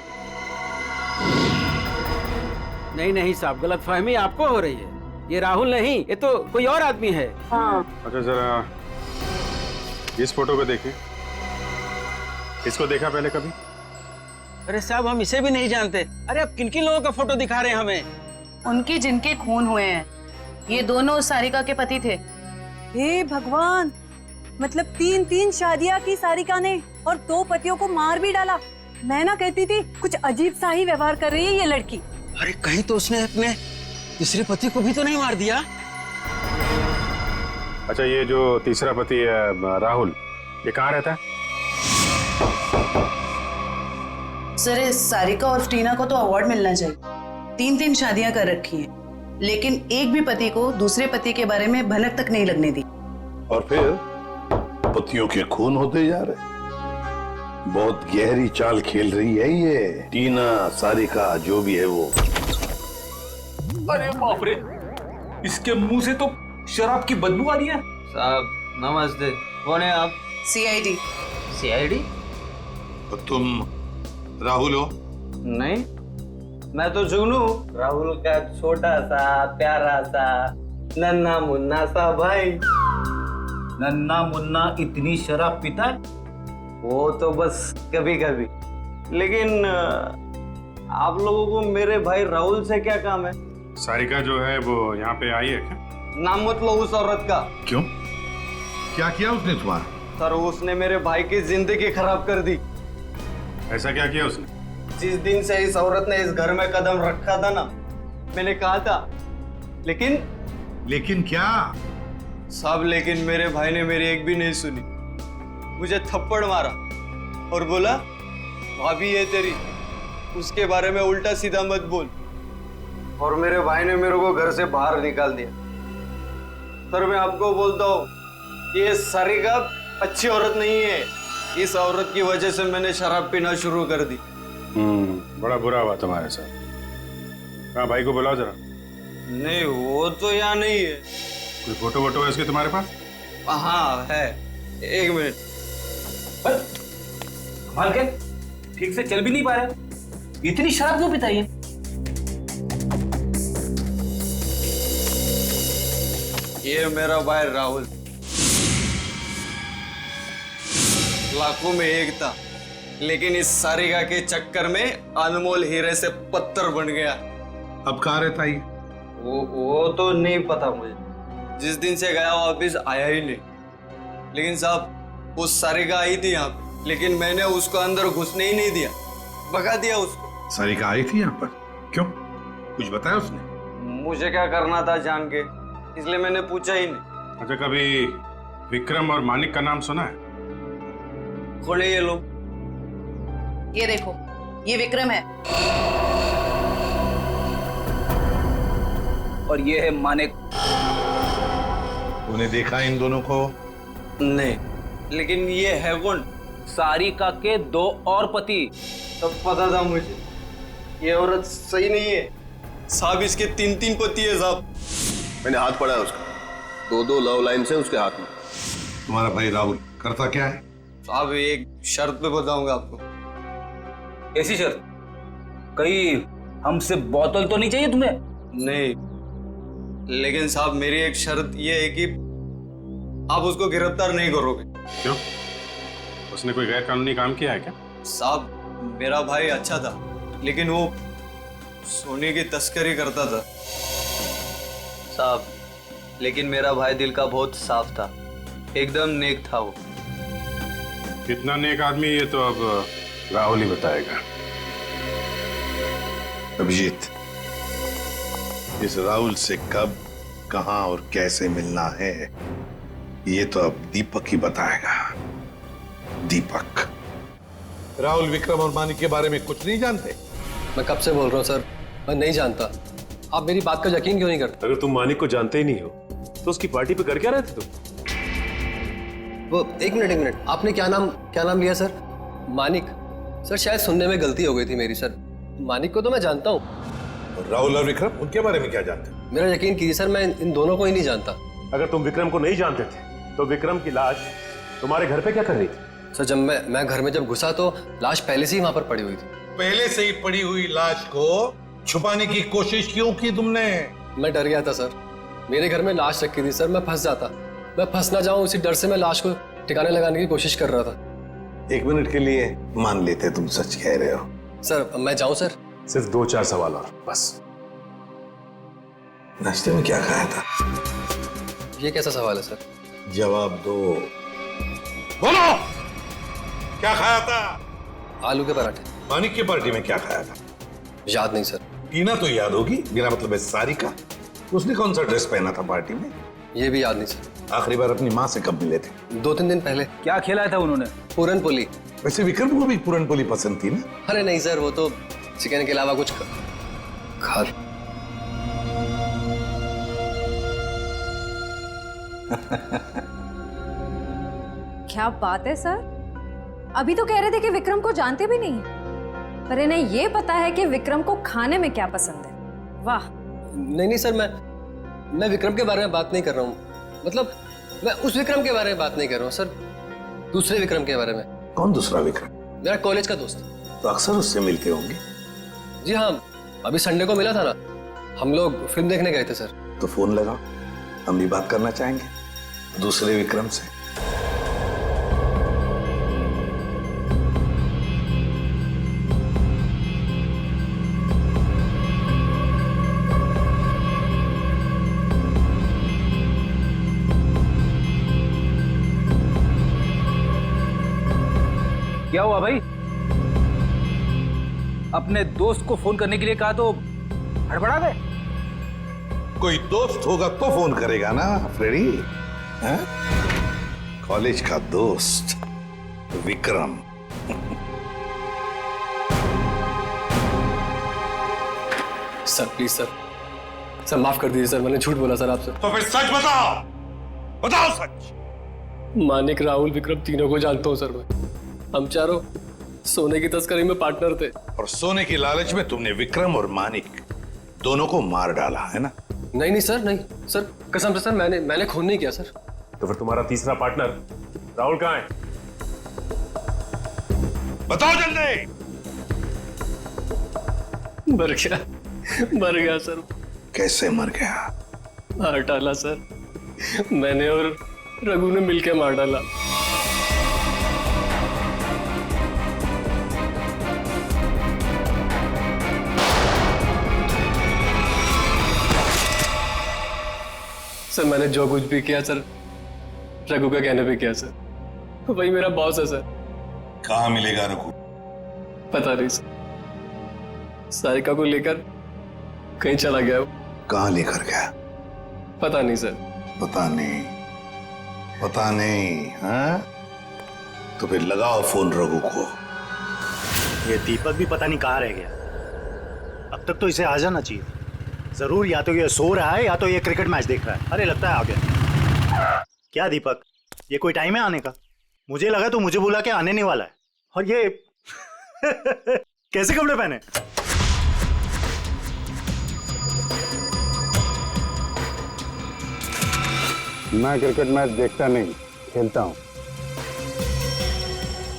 नहीं साहब, गलतफहमी आपको हो रही है, ये राहुल नहीं, ये तो कोई और आदमी है। हाँ। अच्छा जरा इस फोटो को देखिए, इसको देखा पहले कभी? अरे साहब, हम इसे भी नहीं जानते। अरे आप किन किन लोगों का फोटो दिखा रहे हैं हमें? उनके जिनके खून हुए हैं, ये दोनों उस सारिका के पति थे। हे भगवान, मतलब 3 शादियां की सारिका ने और 2 पतियों को मार भी डाला। मैं ना कहती थी कुछ अजीब सा ही व्यवहार कर रही है ये लड़की। अरे कहीं तो उसने अपने तीसरे पति को भी तो नहीं मार दिया? अच्छा, ये जो तीसरा पति है राहुल, ये कहाँ रहता है? सर इस सारिका और टीना को तो अवार्ड मिलना चाहिए। 3 शादियां कर रखी हैं, लेकिन एक भी पति को दूसरे पति के बारे में भनक तक नहीं लगने दी। और फिर पतियों के खून होते जा रहे। बहुत गहरी चाल खेल रही है ये टीना, सारिका, जो भी है वो। अरे बाप रे, इसके मुंह से तो शराब की बदबू आ रही है। साहब नमस्ते, कौन है आप? सीआईडी। सीआईडी? तो तुम राहुल हो? नहीं, मैं तो जुगनू, राहुल का छोटा सा प्यारा सा नन्ना मुन्ना सा भाई। नन्ना मुन्ना इतनी शराब पीता है? वो तो बस कभी कभी, लेकिन आप लोगों को मेरे भाई राहुल से क्या काम है? सारिका जो है वो यहाँ पे आई है क्या? नाम मत लो उस औरत का। क्यों? क्या किया उसने तुम्हारा? सर उसने मेरे भाई की जिंदगी खराब कर दी। ऐसा क्या किया उसने? जिस दिन से इस औरत ने इस घर में कदम रखा था ना, मैंने कहा था, लेकिन क्या? सब लेकिन मेरे भाई ने मेरी एक भी नहीं सुनी। मुझे थप्पड़ मारा और बोला भाभी है तेरी, उसके बारे में उल्टा सीधा मत बोल। और मेरे भाई ने मेरे को घर से बाहर निकाल दिया। सर मैं आपको बोलता हूँ, ये सारिका अच्छी औरत नहीं है। इस औरत की वजह से मैंने शराब पीना शुरू कर दी। बड़ा बुरा हुआ तुम्हारे साथ। कहाँ भाई को बुलाओ जरा। नहीं वो तो यहाँ नहीं है। कोई फोटो वोटो है इसके तुम्हारे पास? हाँ है, एक मिनट। कमाल के ठीक से चल भी नहीं पा रहा, इतनी शराब क्यों पीता है? ये मेरा भाई राहुल, लाखों में एक था, लेकिन इस सारिका के चक्कर में अनमोल हीरे से पत्थर बन गया। अब कहाँ रहता है? वो तो नहीं पता मुझे। जिस दिन से गया वापिस आया ही नहीं। लेकिन साहब वो सारिका आई थी यहाँ पे, लेकिन मैंने उसको अंदर घुसने ही नहीं दिया, भगा दिया उसको। सारिका आई थी यहाँ पर? क्यों, कुछ बताया उसने? मुझे क्या करना था जान के, इसलिए मैंने पूछा ही नहीं। अच्छा कभी विक्रम और मानिक का नाम सुना है? खोले ये लोग। ये देखो, ये विक्रम है और ये है मानिक। तूने देखा इन दोनों को? नहीं, लेकिन ये है कौन? सारिका के 2 और पति। तब पता था मुझे, ये औरत सही नहीं है। साहब इसके 3 पति है साहब। मैंने हाथ पड़ा है उसका, 2 लव लाइन से उसके हाथ में। तुम्हारा भाई राहुल करता क्या है? साहब एक शर्त पे बताऊंगा आपको। ऐसी शर्त? कहीं हमसे बोतल तो नहीं चाहिए तुम्हें? नहीं, लेकिन साहब मेरी एक शर्त ये है कि आप उसको गिरफ्तार नहीं करोगे। क्यों, उसने कोई गैर कानूनी काम किया है क्या? साहब मेरा भाई अच्छा था, लेकिन वो सोने की तस्करी करता था साहब। लेकिन मेरा भाई दिल का बहुत साफ था, एकदम नेक था वो। कितना नेक आदमी ये तो अब राहुल ही बताएगा। अभिजीत, इस राहुल से कब, कहां और कैसे मिलना है ये तो अब दीपक ही बताएगा। दीपक। राहुल विक्रम और मानिक के बारे में कुछ नहीं जानते? मैं कब से बोल रहा हूँ सर, मैं नहीं जानता। आप मेरी बात का यकीन क्यों नहीं करते? अगर तुम मानिक को जानते ही नहीं हो तो उसकी पार्टी पे कर क्या रहे थे तुम? वो एक मिनट, आपने क्या नाम लिया सर? मानिक? सर शायद सुनने में गलती हो गई थी मेरी सर। मानिक को तो मैं जानता हूँ। राहुल और विक्रम, उनके बारे में क्या जानते? मेरा यकीन कीजिए सर, मैं इन दोनों को ही नहीं जानता। अगर तुम विक्रम को नहीं जानते थे तो विक्रम की लाश तुम्हारे घर पे क्या कर रही थी? सर जब मैं घर में घुसा तो लाश पहले से ही वहां पर पड़ी हुई थी। पहले से ही पड़ी हुई लाश को छुपाने की कोशिश क्यों की तुमने? मैं डर गया था सर, मेरे घर में लाश रखी थी सर, मैं फंस जाता, मैं फंस ना जाऊं, उसी डर से मैं लाश को ठिकाने लगाने की कोशिश कर रहा था। 1 मिनट के लिए मान लेते तुम सच कह रहे हो। सर मैं जाऊं सर? सिर्फ 2-4 सवाल और बस। नाश्ते में क्या खाया था? ये कैसा सवाल है सर? जवाब दो। बोलो, क्या खाया था? आलू के पराठे। मानिक की पार्टी में क्या खाया था? याद नहीं सर। टीना तो याद होगी, बिना मतलब है सारिका। उसने कौन सा ड्रेस पहना था पार्टी में? ये भी याद नहीं सर। आखिरी बार अपनी माँ से कब मिले थे? 2-3 दिन पहले। क्या खिलाया था उन्होंने? पूरन पोली। वैसे विक्रम को भी पूरन पोली पसंद थी ना? अरे नहीं सर, वो तो चिकन के अलावा कुछ खा। क्या बात है सर, अभी तो कह रहे थे कि विक्रम को जानते भी नहीं, पर इन्हें ये पता है कि विक्रम को खाने में क्या पसंद है। वाह। नहीं सर, मैं विक्रम के बारे में बात नहीं कर रहा हूँ। मतलब मैं उस विक्रम के बारे में बात नहीं कर रहा हूँ सर, दूसरे विक्रम के बारे में। कौन दूसरा विक्रम? मेरा कॉलेज का दोस्त। तो अक्सर उससे मिलते होंगे? जी हाँ, अभी संडे को मिला था ना, हम लोग फिल्म देखने गए थे सर। तो फोन लगाओ, हम भी बात करना चाहेंगे दूसरे विक्रम से। क्या हुआ भाई? अपने दोस्त को फोन करने के लिए कहा तो हड़बड़ा गए? कोई दोस्त होगा तो फोन करेगा ना फ्रेडी। हैं? कॉलेज का दोस्त विक्रम। सर प्लीज सर माफ कर दीजिए सर, मैंने झूठ बोला सर आपसे। तो फिर सच बताओ, बताओ सच। मानिक, राहुल, विक्रम तीनों को जानता हूँ सर मैं। हम चारों सोने की तस्करी में पार्टनर थे। और सोने की लालच में तुमने विक्रम और मानिक दोनों को मार डाला है ना? नहीं सर, नहीं सर, कसम से सर, मैंने खून नहीं किया सर। तो फिर तुम्हारा तीसरा पार्टनर राहुल कहाँ है? बताओ जल्दी। मर गया सर। कैसे मर गया? मार डाला सर, मैंने और रघु ने मिलकर मार डाला। सर मैंने जो कुछ भी किया सर रघु का कहने पे किया सर, वही मेरा बॉस है सर। कहाँ मिलेगा रघु? पता नहीं सर, सारिका को लेकर कहीं चला गया। कहाँ लेकर गया? पता नहीं सर। पता नहीं, पता नहीं। हाँ? तो फिर लगाओ फोन रघु को। ये दीपक भी पता नहीं कहाँ रह गया। अब तक तो इसे आ जाना चाहिए। जरूर या तो ये सो रहा है या तो ये क्रिकेट मैच देख रहा है। अरे लगता है आ गया। क्या दीपक, ये कोई टाइम है आने का? मुझे लगा तो मुझे बुला के आने नहीं वाला है। और ये कैसे कपड़े पहने? मैं क्रिकेट मैच देखता नहीं, खेलता हूं।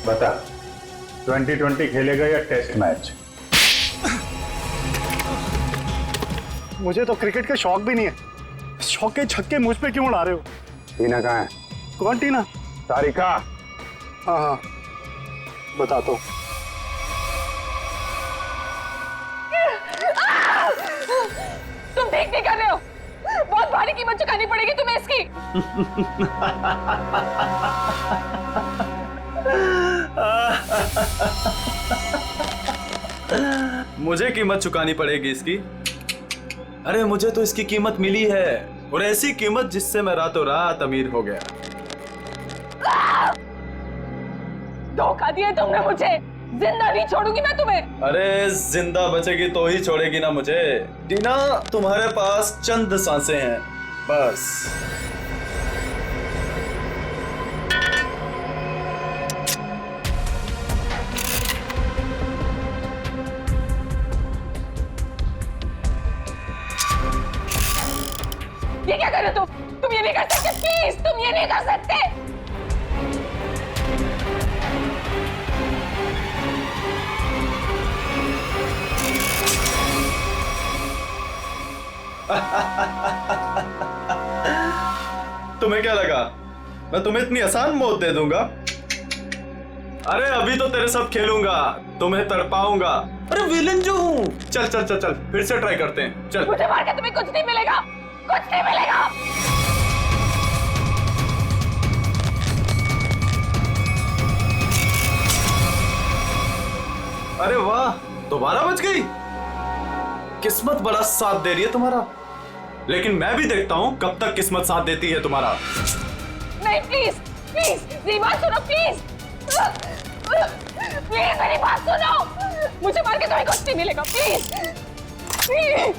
बता, 2020 खेलेगा या टेस्ट मैच? मुझे तो क्रिकेट का शौक भी नहीं है। शौक के छक्के मुझ पे क्यों उड़ा रहे हो? टीना कहाँ है? कौन टीना? सारिका। हाँ, बताता हूँ। तुम ठीक नहीं कर रहे हो, बहुत भारी कीमत चुकानी पड़ेगी तुम्हें इसकी। मुझे कीमत चुकानी पड़ेगी इसकी? अरे मुझे तो इसकी कीमत मिली है, और ऐसी कीमत जिससे मैं रातों रात अमीर हो गया। धोखा दिया तुमने मुझे, जिंदा नहीं छोड़ूंगी मैं तुम्हें। अरे जिंदा बचेगी तो ही छोड़ेगी ना मुझे। टीना, तुम्हारे पास चंद सांसें हैं बस। ये क्या कर रहे हो तुम ये नहीं कर सकते, प्लीज तुम ये नहीं कर सकते। तुम्हें क्या लगा मैं तुम्हें इतनी आसान मौत दे दूंगा? अरे अभी तो तेरे साथ खेलूंगा, तुम्हें तड़पाऊंगा। अरे विलन जो हूँ। चल चल चल चल, फिर से ट्राई करते हैं। चल। मुझे मार के तुम्हें कुछ नहीं मिलेगा, कुछ नहीं मिलेगा। अरे वाह, दोबारा बच गई। किस्मत बड़ा साथ दे रही है तुम्हारा, लेकिन मैं भी देखता हूं कब तक किस्मत साथ देती है तुम्हारा। नहीं प्लीज प्लीज मेरी बात सुनो, प्लीज प्लीज मेरी बात सुनो। मुझे मार के तुम्हें कुछ नहीं मिलेगा, प्लीज प्लीज।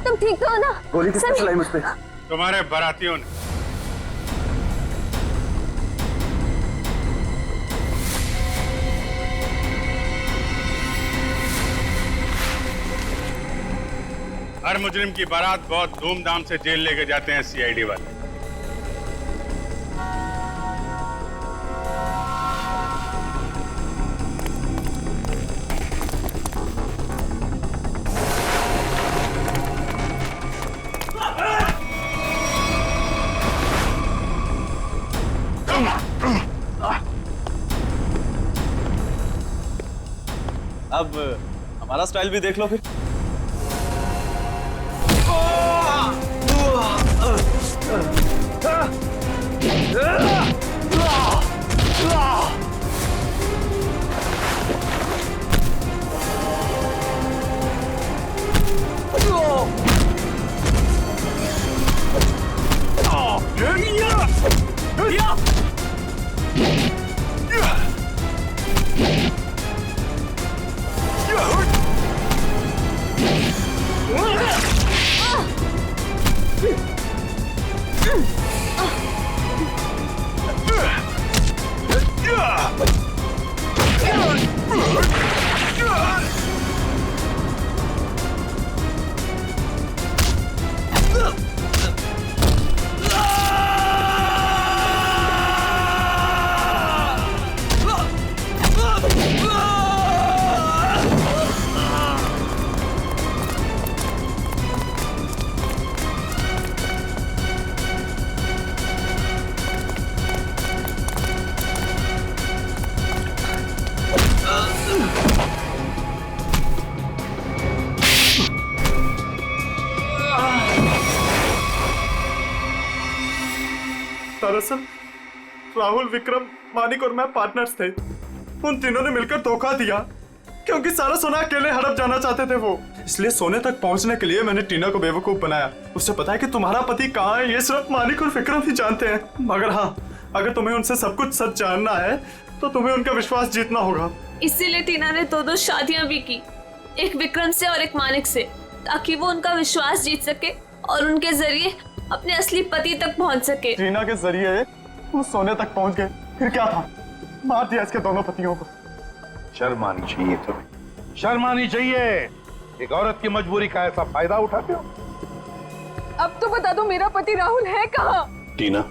तुम ठीक तो हो ना? गोली किसने चलाई मुझ पे? तुम्हारे बारातियों ने। हर मुजरिम की बारात बहुत धूमधाम से जेल लेके जाते हैं सीआईडी वाले। अब हमारा स्टाइल भी देख लो फिर। दरअसल राहुल, विक्रम, मानिक और मैं पार्टनर्स थे। उन तीनों ने मिलकर धोखा दिया क्योंकि सारा सोना अकेले हड़प जाना चाहते थे वो। इसलिए सोने तक पहुंचने के लिए मैंने टीना को बेवकूफ बनाया। उसे पता है कि तुम्हारा पति कहाँ है, ये सिर्फ मानिक और विक्रम ही जानते हैं। मगर हाँ, अगर तुम्हें उनसे सब कुछ सच जानना है तो तुम्हें उनका विश्वास जीतना होगा। इसीलिए टीना ने दो शादियां भी की, एक विक्रम से और एक मानिक से, ताकि वो उनका विश्वास जीत सके और उनके जरिए अपने असली पति तक पहुंच सके। टीना के जरिए वो सोने तक पहुंच गए, फिर क्या था, मार दिया इसके दोनों पतियों को। शर्म आनी चाहिए तुम्हें, शर्म आनी चाहिए। एक औरत की मजबूरी का ऐसा फायदा उठाते हो। अब तो बता दो मेरा पति राहुल है कहाँ? टीना,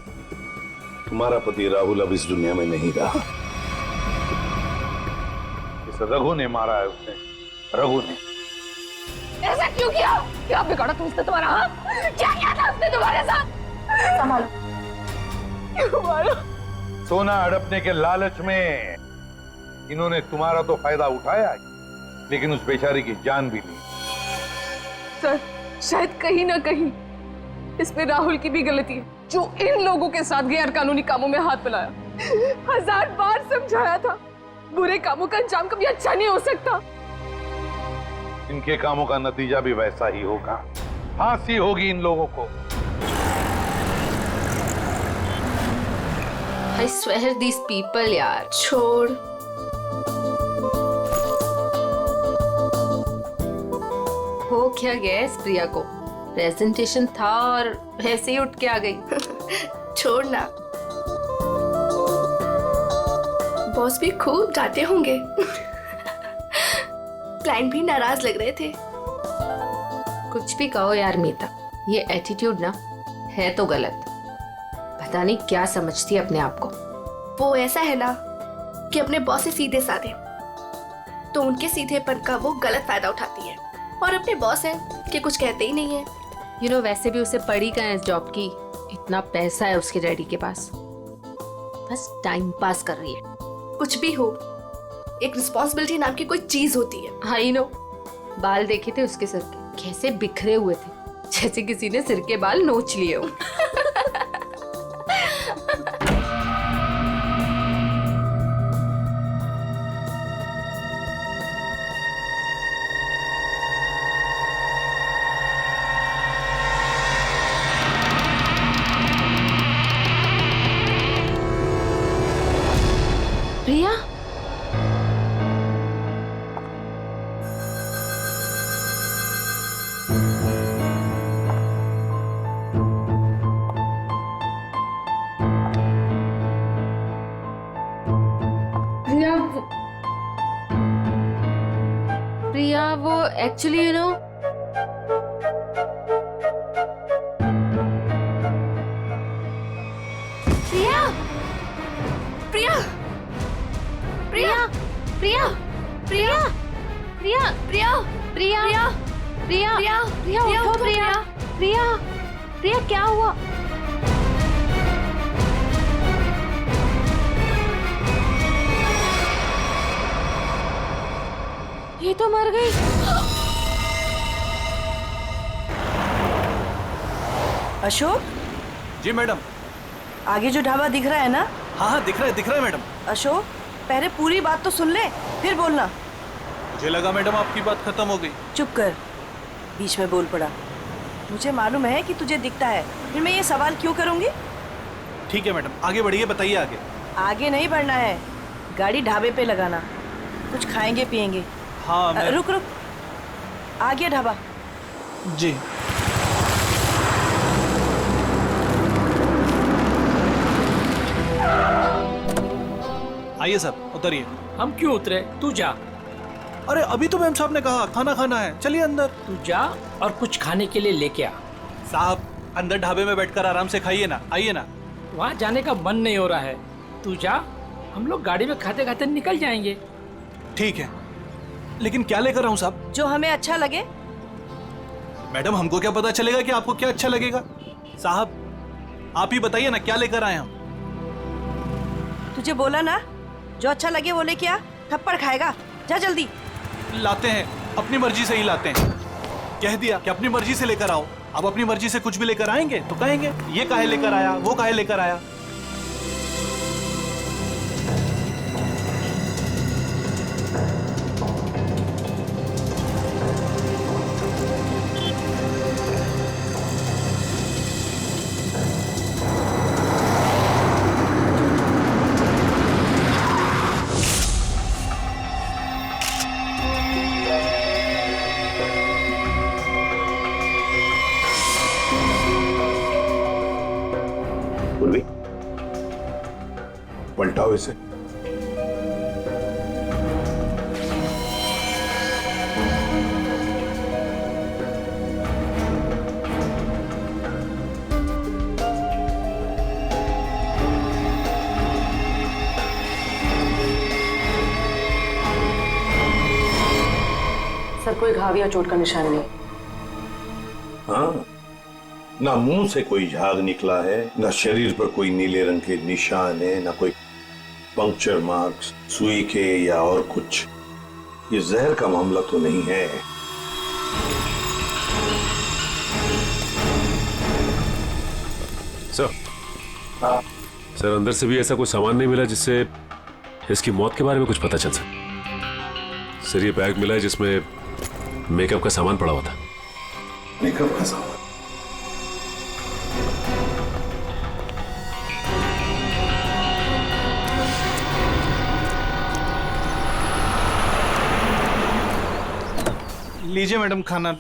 तुम्हारा पति राहुल अब इस दुनिया में नहीं रहा। इस रघु ने मारा है उसे, रघु ने। ऐसा क्यों किया? क्या बिगाड़ा तुमसे तुम्हारा? हाँ? क्या किया था उसने तुम्हारे साथ? संभालो। क्यों मारा? सोना हड़पने के लालच में इन्होंने तुम्हारा तो फायदा उठाया, लेकिन उस बेचारी की जान भी ली। सर, शायद कहीं ना कहीं इसमें राहुल की भी गलती है, जो इन लोगों के साथ गैर कानूनी कामों में हाथ मिलाया। 1000 बार समझाया था, बुरे कामों का अंजाम कभी अच्छा नहीं हो सकता। इनके कामों का नतीजा भी वैसा ही होगा, फांसी होगी इन लोगों को। I swear these people यार, छोड़। हो क्या गया इस प्रिया को? प्रेजेंटेशन था और ऐसे ही उठ के आ गई। छोड़ ना, बॉस भी खूब डांटे होंगे। क्लाइंट भी नाराज लग रहे थे। कुछ भी कहो यार मीता, ये एटीट्यूड ना है तो गलत। पता नहीं क्या समझती है अपने आप को। वो ऐसा है ना कि अपने बॉस से सीधे साधे, तो उनके सीधेपन का वो गलत फायदा उठाती है। और अपने बॉस है कि कुछ कहते ही नहीं है। यू नो, वैसे भी उसे पड़ी कहाँ है इस जॉब की, इतना पैसा है उसके डैडी के पास, बस टाइम पास कर रही है। कुछ भी हो, एक रिस्पॉन्सिबिलिटी नाम की कोई चीज होती है। आई नो, बाल देखे थे उसके सिर के, कैसे बिखरे हुए थे, जैसे किसी ने सिर के बाल नोच लिए हो। प्रिया, प्रिया वो एक्चुअली यू नो, प्रिया, प्रिया, प्रिया, प्रिया, प्रिया, प्रिया, प्रिया, प्रिया, प्रिया, प्रिया, प्रिया, उठो प्रिया, प्रिया, प्रिया क्या हुआ? ये तो मर गई। अशोक, जी मैडम। आगे जो ढाबा दिख रहा है ना? हाँ हाँ दिख रहा है मैडम। अशोक, पहले पूरी बात तो सुन ले, फिर बोलना। मुझे लगा मैडम आपकी बात खत्म हो गई। चुप कर, बीच में बोल पड़ा। मुझे मालूम है कि तुझे दिखता है, फिर मैं ये सवाल क्यों करूंगी? ठीक है मैडम, आगे बढ़िए, बताइए आगे। आगे नहीं बढ़ना है, गाड़ी ढाबे पे लगाना, कुछ खाएंगे पिएंगे। हाँ मैं... रुक रुक, आ गया ढाबा। जी। आइए साहब, उतरिए। हम क्यों उतरे? तू जा। अरे अभी तो मैम साहब ने कहा खाना खाना है, चलिए अंदर। तू जा और कुछ खाने के लिए लेके आ। साहब अंदर ढाबे में बैठकर आराम से खाइए ना, आइए ना। वहाँ जाने का मन नहीं हो रहा है, तू जा, हम लोग गाड़ी में खाते खाते निकल जाएंगे। ठीक है, लेकिन क्या लेकर आऊं साहब? जो हमें अच्छा लगे। मैडम हमको क्या पता चलेगा कि आपको क्या अच्छा लगेगा? साहब आप ही बताइए ना, क्या लेकर आए हम? तुझे बोला ना, जो अच्छा लगे वो लेके आ, थप्पड़ खाएगा, जा जल्दी। लाते हैं, अपनी मर्जी से ही लाते हैं। कह दिया कि अपनी मर्जी से लेकर आओ, अब अपनी मर्जी से कुछ भी लेकर आएंगे तो कहेंगे ये काहे लेकर आया, वो काहे लेकर आया। पलटाओ इसे। सर, कोई घाव या चोट का निशान नहीं। हाँ, ना मुंह से कोई झाग निकला है, ना शरीर पर कोई नीले रंग के निशान है, ना कोई पंक्चर मार्क्स, सुई के या और कुछ। ये जहर का मामला तो नहीं है। सर, सर अंदर से भी ऐसा कोई सामान नहीं मिला जिससे इसकी मौत के बारे में कुछ पता चल सके। सर ये बैग मिला है जिसमें मेकअप का सामान पड़ा हुआ था। मेकअप का सामान? लीजिए मैडम खाना।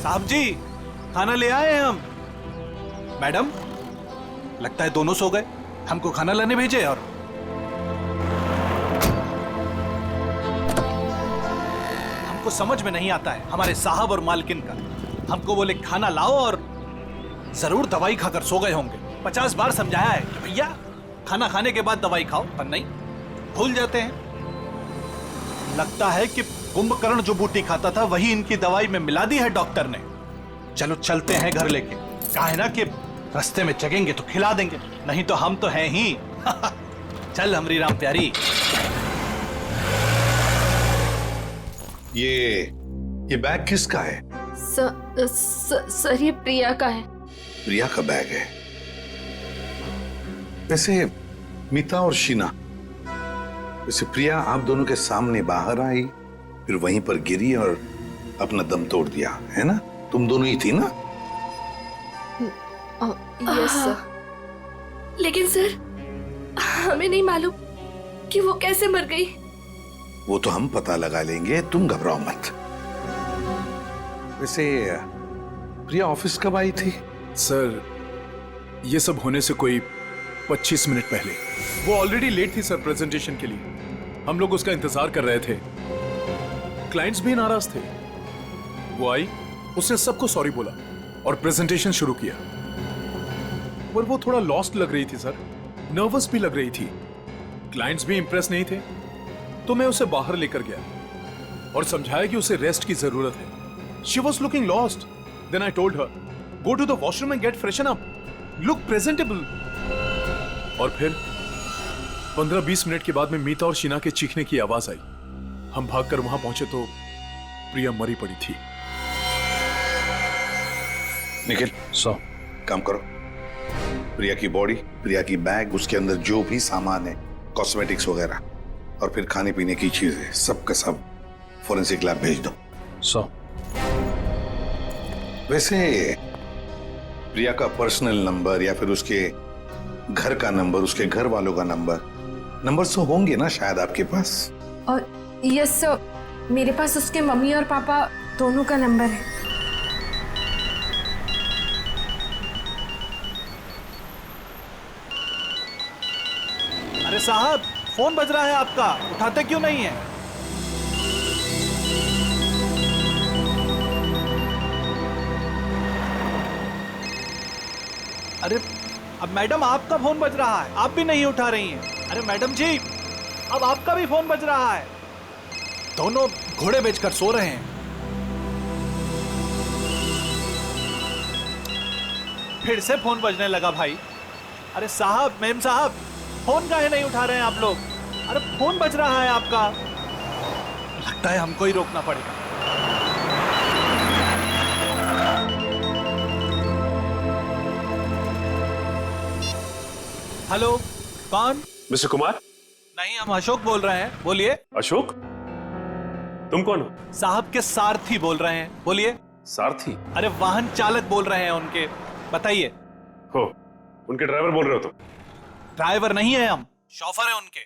साहब जी खाना ले आए हैं हम। मैडम लगता है दोनों सो गए, हमको खाना लाने भेजे। और हमको समझ में नहीं आता है हमारे साहब और मालकिन का। हमको बोले खाना लाओ और जरूर दवाई खाकर सो गए होंगे। 50 बार समझाया है कि भैया खाना खाने के बाद दवाई खाओ, पर नहीं, भूल जाते हैं। लगता है कि कुंभकर्ण जो बूटी खाता था वही इनकी दवाई में मिला दी है डॉक्टर ने। चलो चलते हैं घर लेके। कहा है ना कि रास्ते में चगेंगे तो खिला देंगे, नहीं तो हम तो हैं ही। चल हमरी राम प्यारी। ये बैग किसका है? सर ये प्रिया का है। प्रिया का बैग है? वैसे मीता और शीना, वैसे प्रिया आप दोनों के सामने बाहर आई, फिर वहीं पर गिरी और अपना दम तोड़ दिया, है ना? तुम दोनों ही थी ना? Yes sir. लेकिन सर हमें नहीं मालूम कि वो कैसे मर गई। वो तो हम पता लगा लेंगे, तुम घबराओ मत। वैसे प्रिया ऑफिस कब आई थी? सर ये सब होने से कोई 25 मिनट पहले। वो ऑलरेडी लेट थी सर प्रेजेंटेशन के लिए। हम लोग उसका इंतजार कर रहे थे। क्लाइंट्स भी नाराज थे। वो आई, उसने सबको सॉरी बोला और प्रेजेंटेशन शुरू किया। पर वो थोड़ा लॉस्ट लग रही थी सर, नर्वस भी लग रही थी। क्लाइंट्स भी इंप्रेस नहीं थे, तो मैं उसे बाहर लेकर गया और समझाया कि उसे रेस्ट की जरूरत है। She was looking lost. Then I told her, go to the washroom and get freshen up. Look presentable. और फिर 15-20 मिनट के बाद में मीता और शीना के चीखने की आवाज आई। हम भागकर वहां पहुंचे तो प्रिया मरी पड़ी थी। निखिल काम करो। प्रिया की बॉडी, प्रिया की बैग, उसके अंदर जो भी सामान है, कॉस्मेटिक्स वगैरह और फिर खाने पीने की चीजें, सब का सब फोरेंसिक लैब भेज दो। वैसे प्रिया का पर्सनल नंबर या फिर उसके घर का नंबर, उसके घर वालों का नंबर तो होंगे ना शायद आपके पास? और यस सर, मेरे पास उसके मम्मी और पापा दोनों का नंबर है। अरे साहब, फोन बज रहा है आपका, उठाते क्यों नहीं है? अरे अब मैडम आपका फोन बज रहा है, आप भी नहीं उठा रही हैं। अरे मैडम जी, अब आपका भी फोन बज रहा है। दोनों घोड़े बेचकर सो रहे हैं। फिर से फोन बजने लगा भाई। अरे साहब, मेम साहब, फोन काहे नहीं उठा रहे हैं आप लोग? अरे फोन बज रहा है आपका। लगता है हमको ही रोकना पड़ेगा। हेलो, कौन? मिस्टर कुमार? नहीं, हम अशोक बोल रहे हैं, बोलिए। अशोक? तुम कौन हो? साहब के सारथी बोल रहे हैं, बोलिए। सारथी? अरे वाहन चालक बोल रहे हैं उनके, बताइए। हो, उनके ड्राइवर बोल रहे हो तुम? ड्राइवर नहीं है हम, शॉफर है उनके।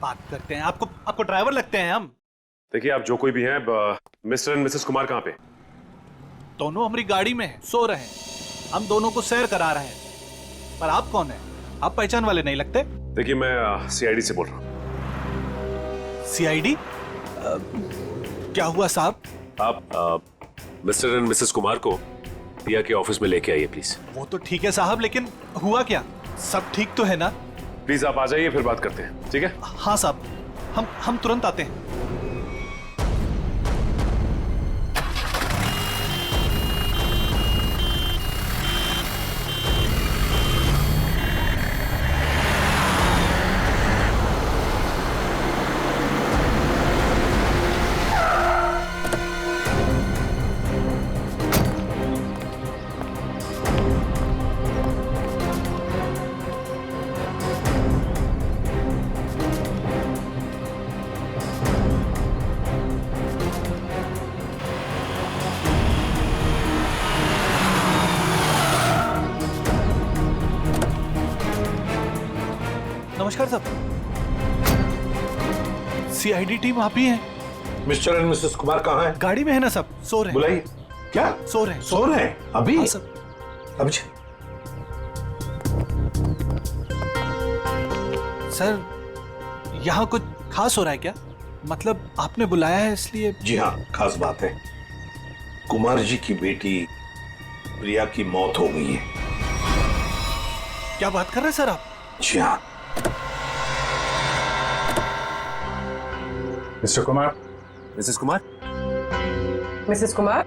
बात करते हैं, आपको ड्राइवर लगते हैं हम। देखिए, आप जो कोई भी हैं, मिस्टर एंड मिसेस कुमार कहाँ पे? दोनों हमारी गाड़ी में हैं, सो रहे हैं। हम दोनों को सैर करा रहे हैं। पर आप कौन हैं? आप पहचान वाले नहीं लगते। देखिए, मैं सीआईडी से बोल रहा हूँ। सीआईडी? क्या हुआ साहब? आप मिस्टर एंड मिसेस कुमार को प्रिया के ऑफिस में लेके आइए प्लीज। वो तो ठीक है साहब, लेकिन हुआ क्या? सब ठीक तो है ना? प्लीज आप आ जाइए, फिर बात करते हैं, ठीक है? हाँ साहब, हम तुरंत आते हैं। नमस्कार साहब, सीआईडी टीम आप ही हैं? मिस्टर एंड मिसेस कुमार कहाँ हैं? गाड़ी में है ना सब, सो रहे हैं। बुलाइए। क्या? सो रहे हैं। सो रहे हैं अभी? हाँ सर। अभी सर, यहाँ कुछ खास हो रहा है क्या? मतलब आपने बुलाया है इसलिए? जी हाँ, खास बात है। कुमार जी की बेटी प्रिया की मौत हो गई है। क्या बात कर रहे हैं सर आप? जी हाँ। Mr Kumar? Mrs Kumar? Mrs Kumar?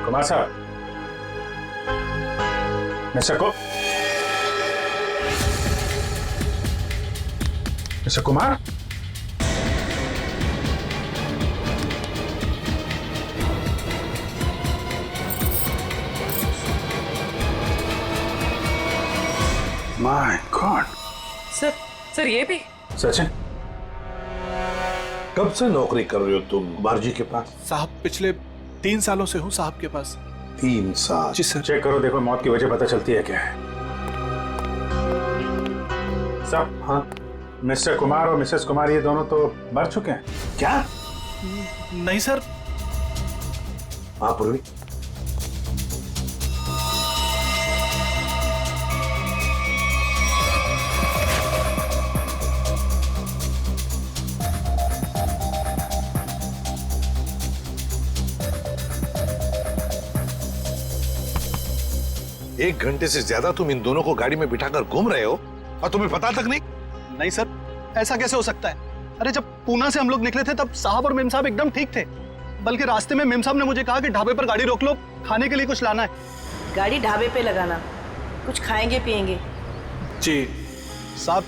Kumar साहब? Mr Kumar? My God. Sir ये भी? सचिन, कब से नौकरी कर रहे हो तुम कुमार जी के पास? साहब, पिछले 3 सालों से हूँ साहब के पास। 3 साल? जी सर। चेक करो, देखो मौत की वजह पता चलती है क्या है। साहब, हाँ, मिस्टर कुमार और मिसेस कुमार ये दोनों तो मर चुके हैं। क्या? नहीं सर। हाँ पूर्वी, एक घंटे से ज्यादा तुम इन दोनों को गाड़ी में बिठाकर घूम रहे हो और तुम्हें पता तक नहीं? नहीं सर, ऐसा कैसे हो सकता है? अरे जब पूना से हम लोग निकले थे तब साहब और मेम साहब एकदम ठीक थे। बल्कि रास्ते में मेम साहब ने मुझे कहा कि ढाबे पर गाड़ी रोक लो, खाने के लिए कुछ लाना है। गाड़ी ढाबे पे लगाना, कुछ खाएंगे पिएंगे। जी। साहब,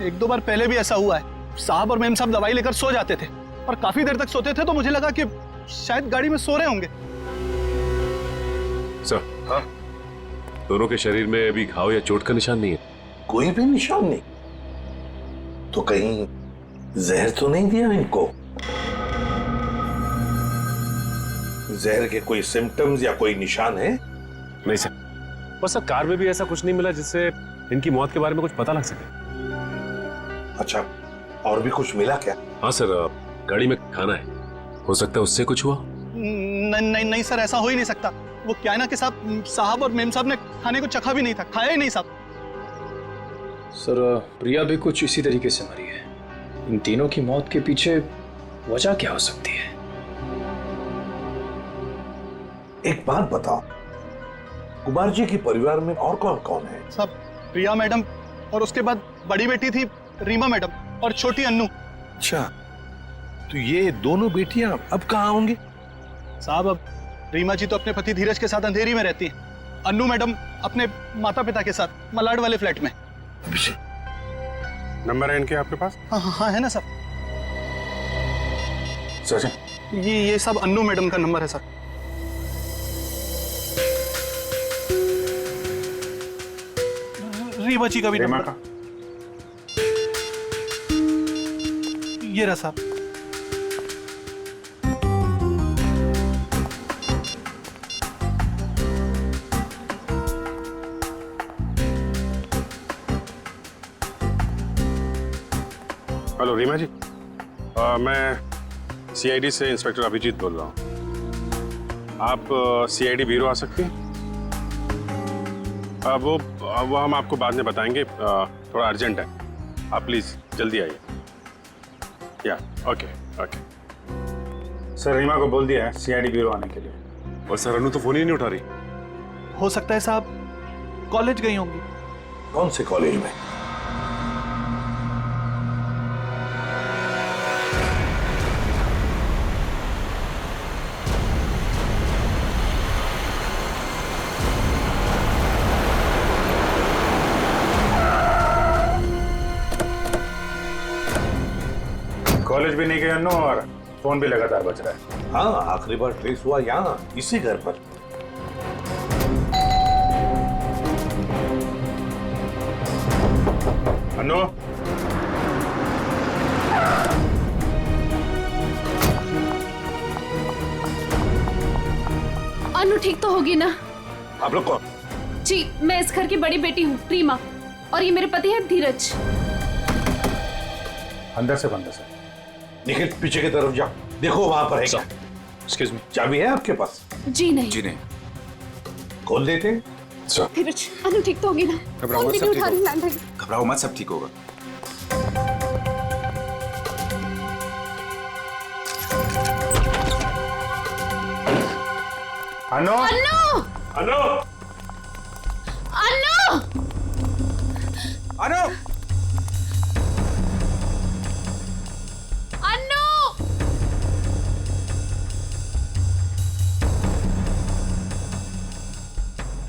एक दो बार पहले भी ऐसा हुआ है। साहब और मेम साहब दवाई लेकर सो जाते थे और काफी देर तक सोते थे, तो मुझे लगा कि शायद गाड़ी में सो रहे होंगे। सर, हाँ? दोनों के शरीर में अभी घाव या चोट का निशान नहीं है? कोई भी निशान नहीं। तो कहीं जहर तो नहीं दिया इनको? जहर के कोई सिम्टम्स या कोई निशान है? नहीं सर, बस सर कार में भी ऐसा कुछ नहीं मिला जिससे इनकी मौत के बारे में कुछ पता लग सके। अच्छा, और भी कुछ मिला क्या? हाँ सर, गाड़ी में खाना है, हो सकता है उससे कुछ हुआ। नहीं सर, ऐसा हो ही नहीं सकता। वो क्या है ना कि साहब और मेम साहब ने खाने को चखा भी नहीं था, खाया ही नहीं साहब। सर, प्रिया भी कुछ इसी तरीके से मरी है। इन तीनों की मौत के पीछे वजह क्या हो सकती है? एक बात बताओ, कुमार जी के परिवार में और कौन कौन है? सब प्रिया मैडम और उसके बाद बड़ी बेटी थी रीमा मैडम और छोटी अन्नू। अच्छा, तो ये दोनों बेटियां अब कहाँ होंगी? साहब, अब रीमा जी तो अपने पति धीरज के साथ अंधेरी में रहती हैं। अन्नू मैडम अपने माता पिता के साथ मलाड वाले फ्लैट में। नंबर है इनके आपके पास? हाँ है ना सर। सर, ये सब अन्नू मैडम का नंबर है सर। रीमा जी का भी नंबर का। ये रहा साहब। हेलो रीमा जी, मैं सीआईडी से इंस्पेक्टर अभिजीत बोल रहा हूँ। आप सीआईडी ब्यूरो आ सकती हैं? वो हम आपको बाद में बताएंगे, थोड़ा अर्जेंट है। आप प्लीज़ जल्दी आइए। या ओके। सर, रीमा को बोल दिया है सीआईडी ब्यूरो आने के लिए। और सर, अनु तो फोन ही नहीं उठा रही। हो सकता है साहब कॉलेज गई होंगी। कौन से कॉलेज में? कॉलेज भी नहीं गए अन्नू और फोन भी लगातार बज रहा है। हाँ, आखिरी बार ट्रेस हुआ यहाँ, इसी घर पर। अन्नू, अनु ठीक तो होगी ना? आप लोग कौन? जी, मैं इस घर की बड़ी बेटी हूँ रीमा, और ये मेरे पति है धीरज। अंदर से बंद है सर। निखिल, पीछे की तरफ जाओ, देखो वहां पर है क्या। एक्सक्यूज मी, चाबी है आपके पास? जी नहीं। जी नहीं। खोल देते। धीरज, अनु ठीक तो होगी ना? घबराओ मत, सब ठीक होगा। घबराओ मत, सब ठीक होगा। अनु, अनु, अनु, अनु, अनु,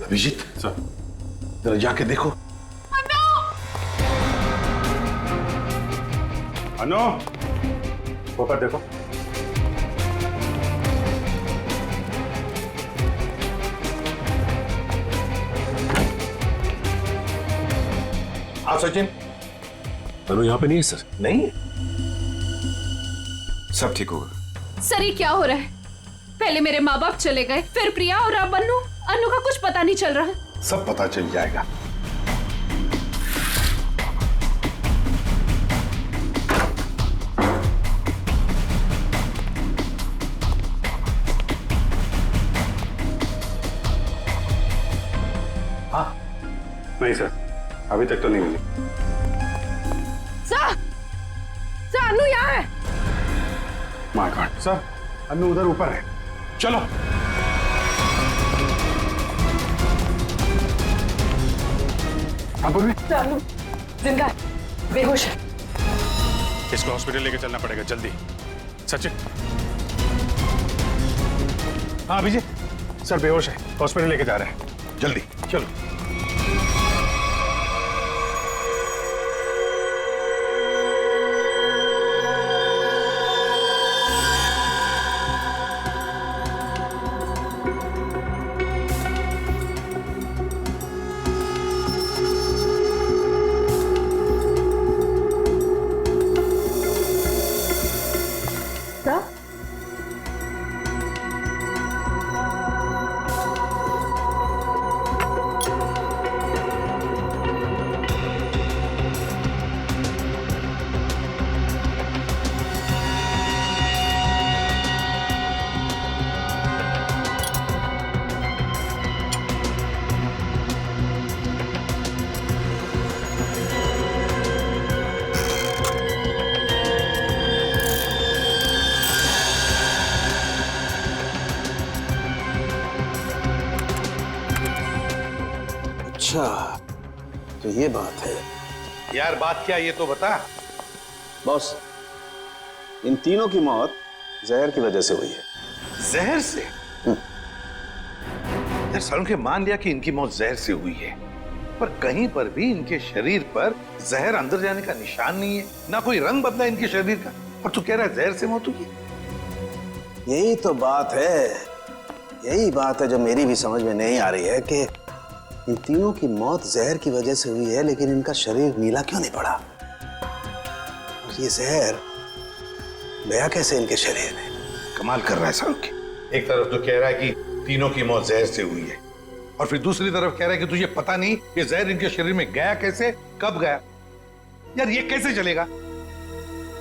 अभिजीत सर, जरा जाके देखो। अनु, ऊपर देखो। हाँ सचिन। अनु यहाँ पे नहीं है सर। नहीं, सब ठीक होगा। सर, ये क्या हो रहा है? पहले मेरे माँ बाप चले गए, फिर प्रिया, और अब अनु। अनु का कुछ पता नहीं चल रहा। सब पता चल जाएगा। हाँ, नहीं सर, अभी तक तो नहीं मिली। सर, अनु यहाँ है। माय गॉड सर, अनु उधर ऊपर है। चलो। अनु जिंदा है, बेहोश है। इसको हॉस्पिटल लेके चलना पड़ेगा जल्दी। सचिन। हाँ अभिजीत, सर बेहोश है, हॉस्पिटल लेके जा रहे हैं, जल्दी चलो। ये बात है। यार बात क्या ये तो बता। बॉस, इन तीनों की मौत जहर की वजह से हुई है। जहर से? यार सालुंखे मान लिया कि इनकी मौत जहर से हुई है, पर कहीं पर भी इनके शरीर पर जहर अंदर जाने का निशान नहीं है, ना कोई रंग बदला इनके शरीर का, और तू कह रहा है जहर से मौत हुई। यही तो बात है, यही बात है जो मेरी भी समझ में नहीं आ रही है कि इन तीनों की मौत जहर की वजह से हुई है, लेकिन इनका शरीर नीला क्यों नहीं पड़ा? और ये जहर गया कैसे इनके शरीर में? कमाल कर रहा है सालुंखे। एक तरफ तो कह रहा है कि तीनों की मौत जहर से हुई है, और फिर दूसरी तरफ कह रहा है कि तुझे पता नहीं ये जहर इनके शरीर में गया कैसे, कब गया। यार ये कैसे चलेगा?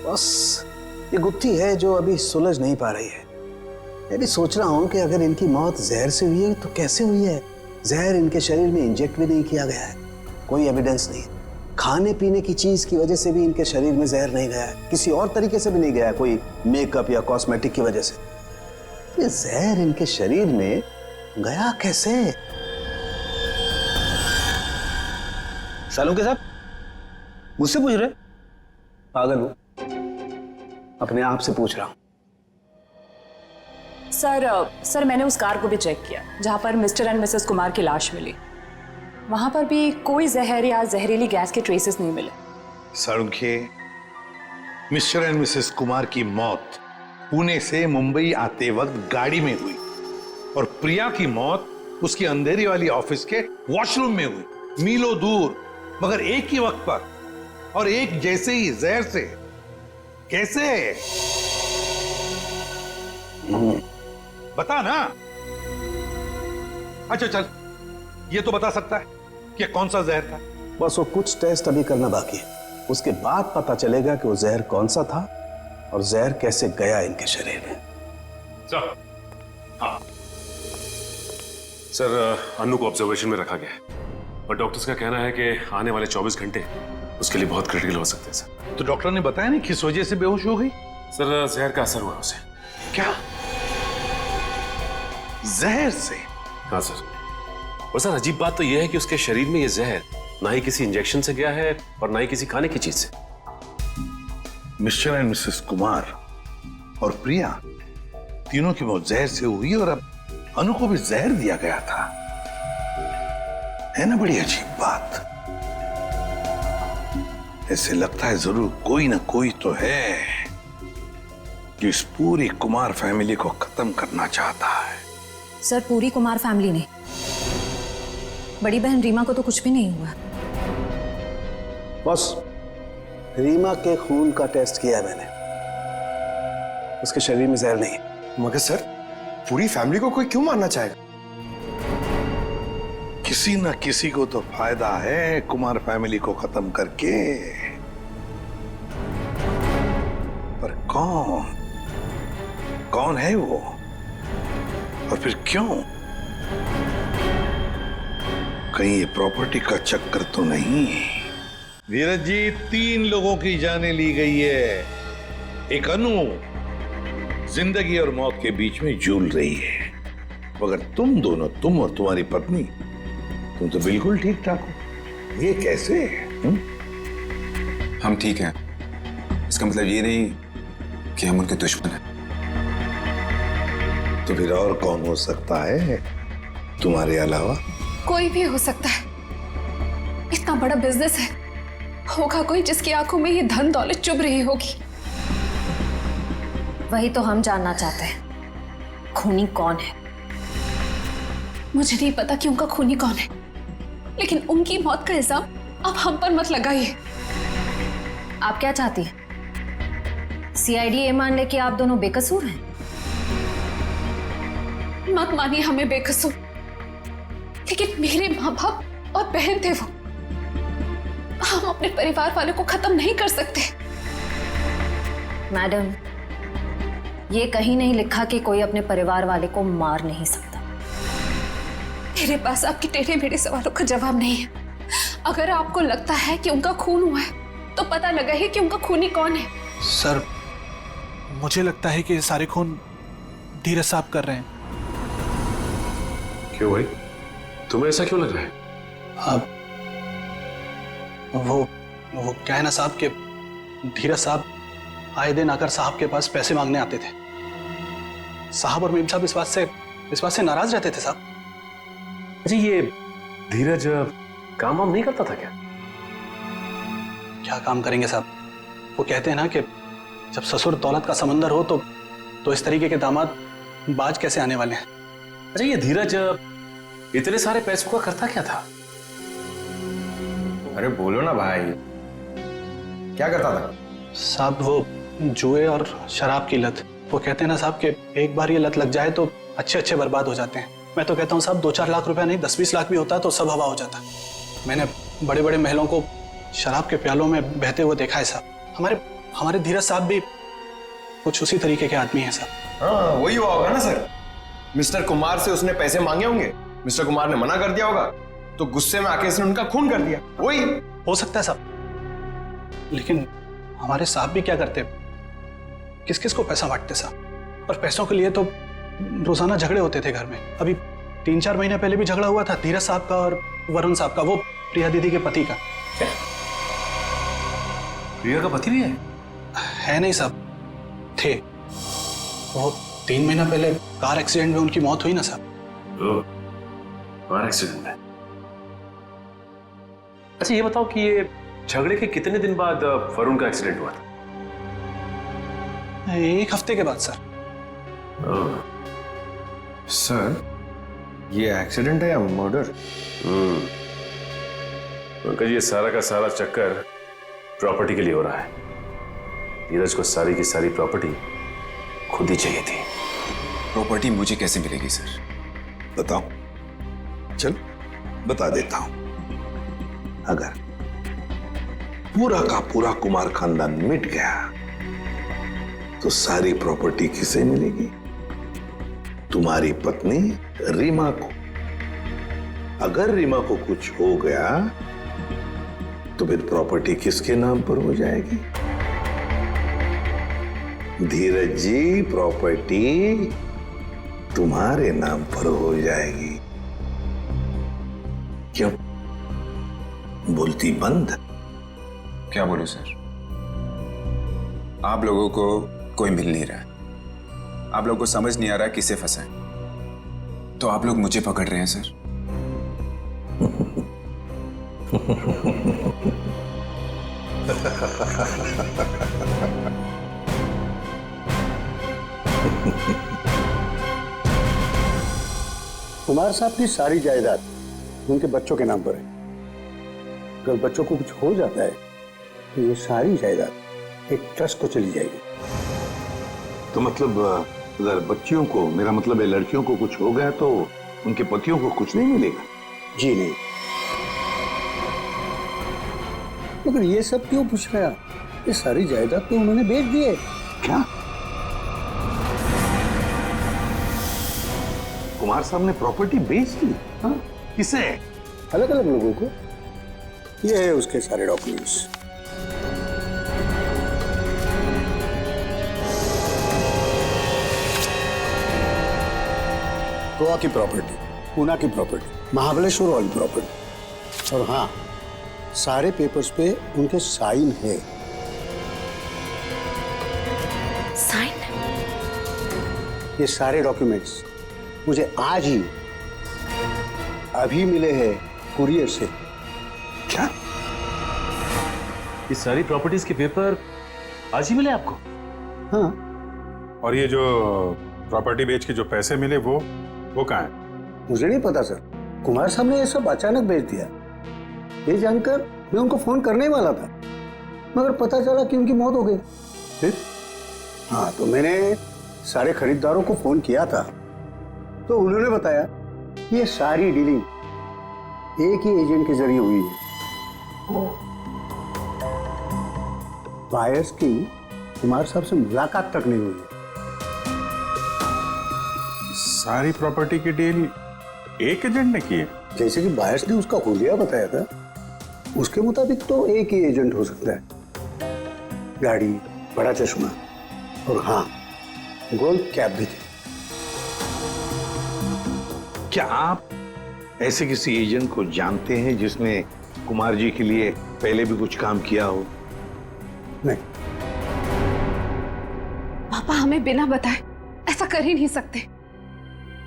बस ये गुत्थी है जो अभी सुलझ नहीं पा रही है। मैं भी सोच रहा हूं कि अगर इनकी मौत जहर से हुई है तो कैसे हुई है? जहर इनके शरीर में इंजेक्ट भी नहीं किया गया है, कोई एविडेंस नहीं। खाने पीने की चीज की वजह से भी इनके शरीर में जहर नहीं गया है, किसी और तरीके से भी नहीं गया है, कोई मेकअप या कॉस्मेटिक की वजह से। ये जहर इनके शरीर में गया कैसे? सालुंखे साहब मुझसे पूछ रहे? पागल हूं, अपने आप से पूछ रहा हूं। सर मैंने उस कार को भी चेक किया जहां पर मिस्टर एंड मिसेस कुमार की लाश मिली। वहां पर भी कोई जहर या जहरीली गैस के ट्रेसेस नहीं मिले। Salunkhe, mister and Mrs Kumar की मौत पुणे से मुंबई आते वक्त गाड़ी में हुई, और प्रिया की मौत उसकी अंधेरी वाली ऑफिस के वॉशरूम में हुई, मीलों दूर, मगर एक ही वक्त पर और एक जैसे ही जहर से। कैसे? बता ना। अच्छा चल, ये तो बता सकता है कि कौन सा जहर था। बस वो कुछ टेस्ट अभी करना बाकी है, उसके बाद पता चलेगा कि वो जहर कौन सा था और जहर कैसे गया इनके शरीर में। सर, हाँ सर, अनु को ऑब्जर्वेशन में रखा गया है, और डॉक्टर्स का कहना है कि आने वाले 24 घंटे उसके लिए बहुत क्रिटिकल हो सकते हैं सर। तो डॉक्टर ने बताया नहीं किस वजह से बेहोश हो गई? सर जहर का असर हुआ उसे। क्या? जहर से? हाँ सर। और सर अजीब बात तो यह है कि उसके शरीर में यह जहर ना ही किसी इंजेक्शन से गया है और ना ही किसी खाने की चीज से। मिस्टर एंड मिसेस कुमार और प्रिया तीनों की मौत जहर से हुई, और अब अनु को भी जहर दिया गया था। है ना बड़ी अजीब बात। ऐसे लगता है जरूर कोई ना कोई तो है जो इस पूरी कुमार फैमिली को खत्म करना चाहता है। सर पूरी कुमार फैमिली ने, बड़ी बहन रीमा को तो कुछ भी नहीं हुआ। बस रीमा के खून का टेस्ट किया है मैंने, उसके शरीर में जहर नहीं है। मगर सर पूरी फैमिली को कोई क्यों मारना चाहेगा? किसी न किसी को तो फायदा है कुमार फैमिली को खत्म करके, पर कौन? कौन है वो, और फिर क्यों? कहीं ये प्रॉपर्टी का चक्कर तो नहीं? धीरज जी, 3 लोगों की जानें ली गई है। एक अनु जिंदगी और मौत के बीच में झूल रही है, मगर तुम दोनों, तुम और तुम्हारी पत्नी, तुम तो बिल्कुल ठीक ठाक हो। ये कैसे? हम ठीक हैं, इसका मतलब ये नहीं कि हम उनके दुश्मन हैं। तो फिर और कौन हो सकता है तुम्हारे अलावा? कोई भी हो सकता है। इतना बड़ा बिजनेस है, होगा कोई जिसकी आंखों में ये धन दौलत चुभ रही होगी। वही तो हम जानना चाहते हैं, खूनी कौन है? मुझे नहीं पता कि उनका खूनी कौन है, लेकिन उनकी मौत का इल्जाम अब हम पर मत लगाइए। आप क्या चाहती हैं? सीआईडी ये मान ले कि आप दोनों बेकसूर हैं? मत मानिए हमें बेकसूर, लेकिन मेरे माँ बाप और बहन थे वो। हम अपने परिवार वालों को खत्म नहीं कर सकते। मैडम, ये कहीं नहीं लिखा कि कोई अपने परिवार वाले को मार नहीं सकता। मेरे पास आपके टेढ़े मेढ़े सवालों का जवाब नहीं है। अगर आपको लगता है कि उनका खून हुआ है, तो पता लगा है कि उनका खूनी कौन है। सर, मुझे लगता है कि सारे खून धीरज साहब कर रहे हैं। क्यों भाई, तुम्हें ऐसा क्यों लग रहा है? वो क्या है ना साहब के धीरज साहब आए दिन आकर साहब के पास पैसे मांगने आते थे। साहब और मीम साहब इस बात से नाराज रहते थे साहब। अच्छा, ये धीरज काम वाम नहीं करता था क्या? क्या काम करेंगे साहब? वो कहते हैं ना कि जब ससुर दौलत का समंदर हो तो इस तरीके के दामाद बाज कैसे आने वाले हैं। अच्छा, ये धीरज इतने सारे पैसों का करता क्या था? अरे बोलो ना भाई, क्या करता था? साहब वो जुए और शराब की लत। वो कहते हैं ना साहब कि एक बार ये लत लग जाए तो अच्छे बर्बाद हो जाते हैं। मैं तो कहता हूँ साहब 2-4 लाख रुपया नहीं 10-20 लाख भी होता तो सब हवा हो जाता। मैंने बड़े बड़े महलों को शराब के प्यालों में बहते हुए देखा है साहब। हमारे धीरज साहब भी कुछ उसी तरीके के आदमी हैं साहब। हाँ, वही हुआ होगा ना सर। मिस्टर कुमार से उसने पैसे मांगे होंगे, मिस्टर कुमार ने मना कर दिया होगा, तो गुस्से में आके इसने उनका खून कर दिया। वही हो सकता है साहब, लेकिन हमारे साहब भी क्या करते, किस किस को पैसा बांटते साहब। और पैसों के लिए तो रोजाना झगड़े होते थे घर में। अभी 3-4 महीने पहले भी झगड़ा हुआ था धीरज साहब का और वरुण साहब का, वो प्रिया दीदी के पति का। प्रिया का पति भी है नहीं साहब, थे। वो 3 महीना पहले कार एक्सीडेंट में उनकी मौत हुई ना साहब। कार एक्सीडेंट में? अच्छा, ये बताओ कि ये झगड़े के कितने दिन बाद वरुण का एक्सीडेंट हुआ था? 1 हफ्ते के बाद सर। सर, ये एक्सीडेंट है या मर्डर? पंकज, ये सारा का सारा चक्कर प्रॉपर्टी के लिए हो रहा है। धीरज को सारी की सारी प्रॉपर्टी खुद ही चाहिए थी। प्रॉपर्टी मुझे कैसे मिलेगी सर? बताओ, चल बता देता हूं। अगर पूरा का पूरा कुमार खानदान मिट गया तो सारी प्रॉपर्टी किसे मिलेगी? तुम्हारी पत्नी रीमा को। अगर रीमा को कुछ हो गया तो फिर प्रॉपर्टी किसके नाम पर हो जाएगी? धीरज जी, प्रॉपर्टी तुम्हारे नाम पर हो जाएगी। क्यों बोलती बंद? क्या बोलूं सर? आप लोगों को कोई मिल नहीं रहा, आप लोगों को समझ नहीं आ रहा किसे फंसा है, तो आप लोग मुझे पकड़ रहे हैं सर। कुमार साहब की सारी जायदाद उनके बच्चों के नाम पर है। अगर बच्चों को कुछ हो जाता है तो ये सारी जायदाद एक ट्रस्ट को चली जाएगी। तो मतलब अगर बच्चियों को, मेरा मतलब है लड़कियों को कुछ हो गया तो उनके पतियों को कुछ नहीं मिलेगा? जी नहीं। मगर ये सब क्यों पूछ रहे हैं? ये सारी जायदाद तो उन्होंने बेच दी है। क्या? कुमार साहब ने प्रॉपर्टी बेच दी? हाँ? किसे? अलग अलग लोगों को। ये है उसके सारे डॉक्यूमेंट्स। गोवा की प्रॉपर्टी, पूना की प्रॉपर्टी, महाबलेश्वर वाली प्रॉपर्टी, और हाँ, सारे पेपर्स पे उनके साइन है। साइन? ये सारे डॉक्यूमेंट्स मुझे आज ही अभी मिले हैं कुरियर से। क्या? ये सारी प्रॉपर्टीज के पेपर आज ही मिले आपको? हाँ। और ये जो प्रॉपर्टी बेच के जो पैसे मिले वो कहाँ है? मुझे नहीं पता सर, कुमार साहब ने ये सब अचानक भेज दिया। ये जानकर मैं उनको फोन करने वाला था, मगर पता चला कि उनकी मौत हो गई। फिर हाँ, तो मैंने सारे खरीदारों को फोन किया था, तो उन्होंने बताया कि ये सारी डीलिंग एक ही एजेंट के जरिए हुई है। बायर्स की कुमार साहब से मुलाकात तक नहीं हुई है। सारी प्रॉपर्टी की डील एक एजेंट ने की है? जैसे कि बायर्स ने उसका हुलिया बताया था, उसके मुताबिक तो एक ही एजेंट हो सकता है। गाड़ी, बड़ा चश्मा और हाँ, गोल्ड कैप भी थी। क्या आप ऐसे किसी एजेंट को जानते हैं जिसने कुमार जी के लिए पहले भी कुछ काम किया हो? नहीं। पापा हमें बिना बताए ऐसा कर ही नहीं सकते।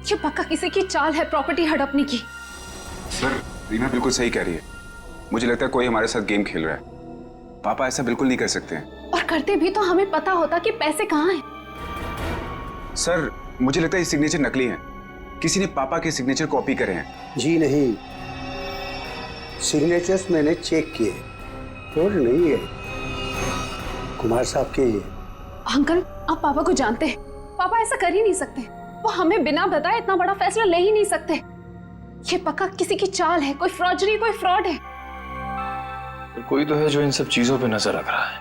ये पक्का किसी की चाल है प्रॉपर्टी हड़पने की। सर रीना बिल्कुल सही कह रही है। मुझे लगता है कोई हमारे साथ गेम खेल रहा है। पापा ऐसा बिल्कुल नहीं कर सकते हैं। और करते भी तो हमें पता होता कि पैसे कहाँ हैं। सर मुझे लगता है ये सिग्नेचर नकली है। किसी ने पापा के सिग्नेचर कॉपी करे हैं। जी नहीं, सिग्नेचर्स मैंने चेक किए, और नहीं है कुमार साहब के। अंकल आप पापा को जानते हैं, पापा ऐसा कर ही नहीं सकते। वो हमें बिना बताए इतना बड़ा फैसला ले ही नहीं सकते। ये पक्का किसी की चाल है, कोई फ्रॉडरी, कोई फ्रॉड है। तो कोई तो है जो इन सब चीजों पे नजर रख रहा है,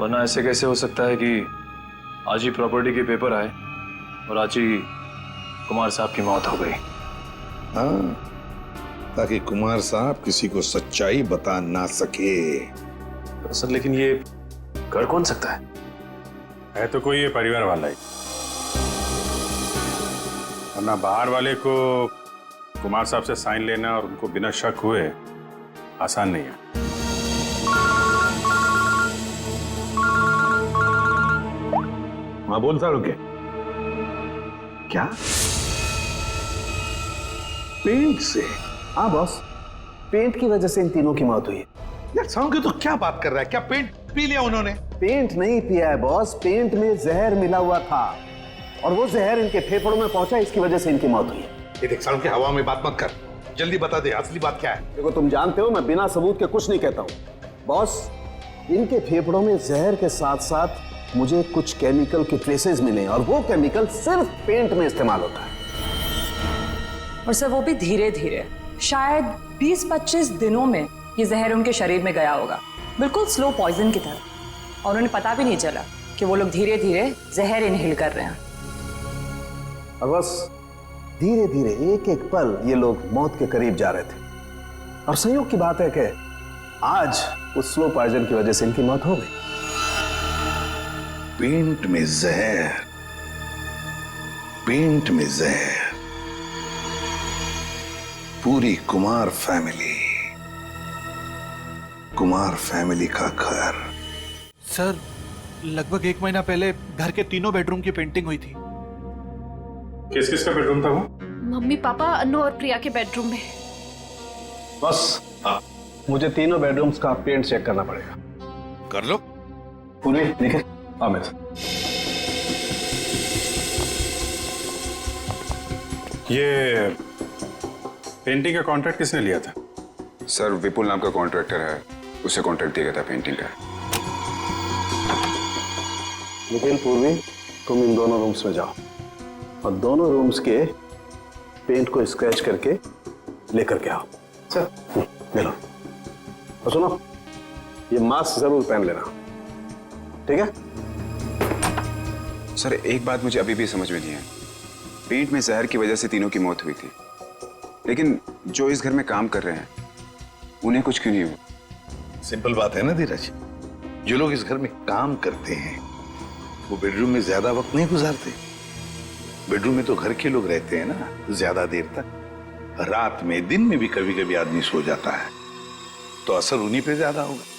वरना ऐसे कैसे हो सकता है कि आज ही प्रॉपर्टी के पेपर आए और आज ही कुमार साहब की मौत हो गई। हाँ, ताकि कुमार साहब किसी को सच्चाई बता ना सके। सर लेकिन ये कर कौन सकता है तो कोई ये परिवार वाला ही, वरना बाहर वाले को कुमार साहब से साइन लेना और उनको बिना शक हुए आसान नहीं है। हाँ बोल सारू के क्या? पेंट से? हाँ बॉस, पेंट की वजह से इन तीनों की मौत हुई है। यार सारू के तो क्या बात कर रहा है? क्या पेंट पी लिया उन्होंने? पेंट नहीं पिया है बॉस, पेंट में जहर मिला हुआ था और वो जहर इनके फेफड़ों में पहुंचा, इसकी वजह से इनकी मौत हुई है। ये देख सारू के, हवा में बात मत कर, जल्दी बता दे असली बात क्या है। देखो तुम जानते हो मैं बिना सबूत के कुछ नहीं कहता हूं। बॉस इनके फेफड़ों में जहर के साथ साथ मुझे कुछ केमिकल के ट्रेसेस मिले और वो केमिकल सिर्फ पेंट में इस्तेमाल होता है। और सर वो भी धीरे धीरे, शायद 20-25 दिनों में ये जहर उनके शरीर में गया होगा, बिल्कुल स्लो पॉइजन की तरह, और उन्हें पता भी नहीं चला कि वो लोग धीरे धीरे जहर इनहेल कर रहे हैं। और बस धीरे धीरे एक एक पल ये लोग मौत के करीब जा रहे थे, और संयोग की बात है कि आज उस स्लो पॉइजन की वजह से इनकी मौत हो गई। पेंट में जहर, पेंट में जहर, पूरी कुमार फैमिली का घर। सर लगभग 1 महीना पहले घर के तीनों बेडरूम की पेंटिंग हुई थी। किस किस का बेडरूम था वो? मम्मी पापा अनु और प्रिया के बेडरूम में। बस मुझे तीनों बेडरूम्स का पेंट चेक करना पड़ेगा। कर लो। पूरी निखिल आमिर। ये पेंटिंग का कॉन्ट्रैक्ट किसने लिया था? सर विपुल नाम का कॉन्ट्रैक्टर है, उसे कॉन्ट्रैक्ट दिया गया था पेंटिंग का। निखिल पूर्वी तुम इन दोनों रूम्स में जाओ और दोनों रूम्स के पेंट को स्क्रैच करके लेकर के आओ। सर ले लो। और सुनो, ये मास्क जरूर पहन लेना, ठीक है? सर एक बात मुझे अभी भी समझ में नहीं है, पेंट में जहर की वजह से तीनों की मौत हुई थी, लेकिन जो इस घर में काम कर रहे हैं उन्हें कुछ क्यों नहीं हुआ? सिंपल बात है ना धीरज, जो लोग इस घर में काम करते हैं वो बेडरूम में ज्यादा वक्त नहीं गुजारते। बेडरूम में तो घर के लोग रहते हैं ना ज्यादा देर तक। रात में, दिन में भी कभी कभी आदमी सो जाता है, तो असर उन्हीं पे ज्यादा होगा।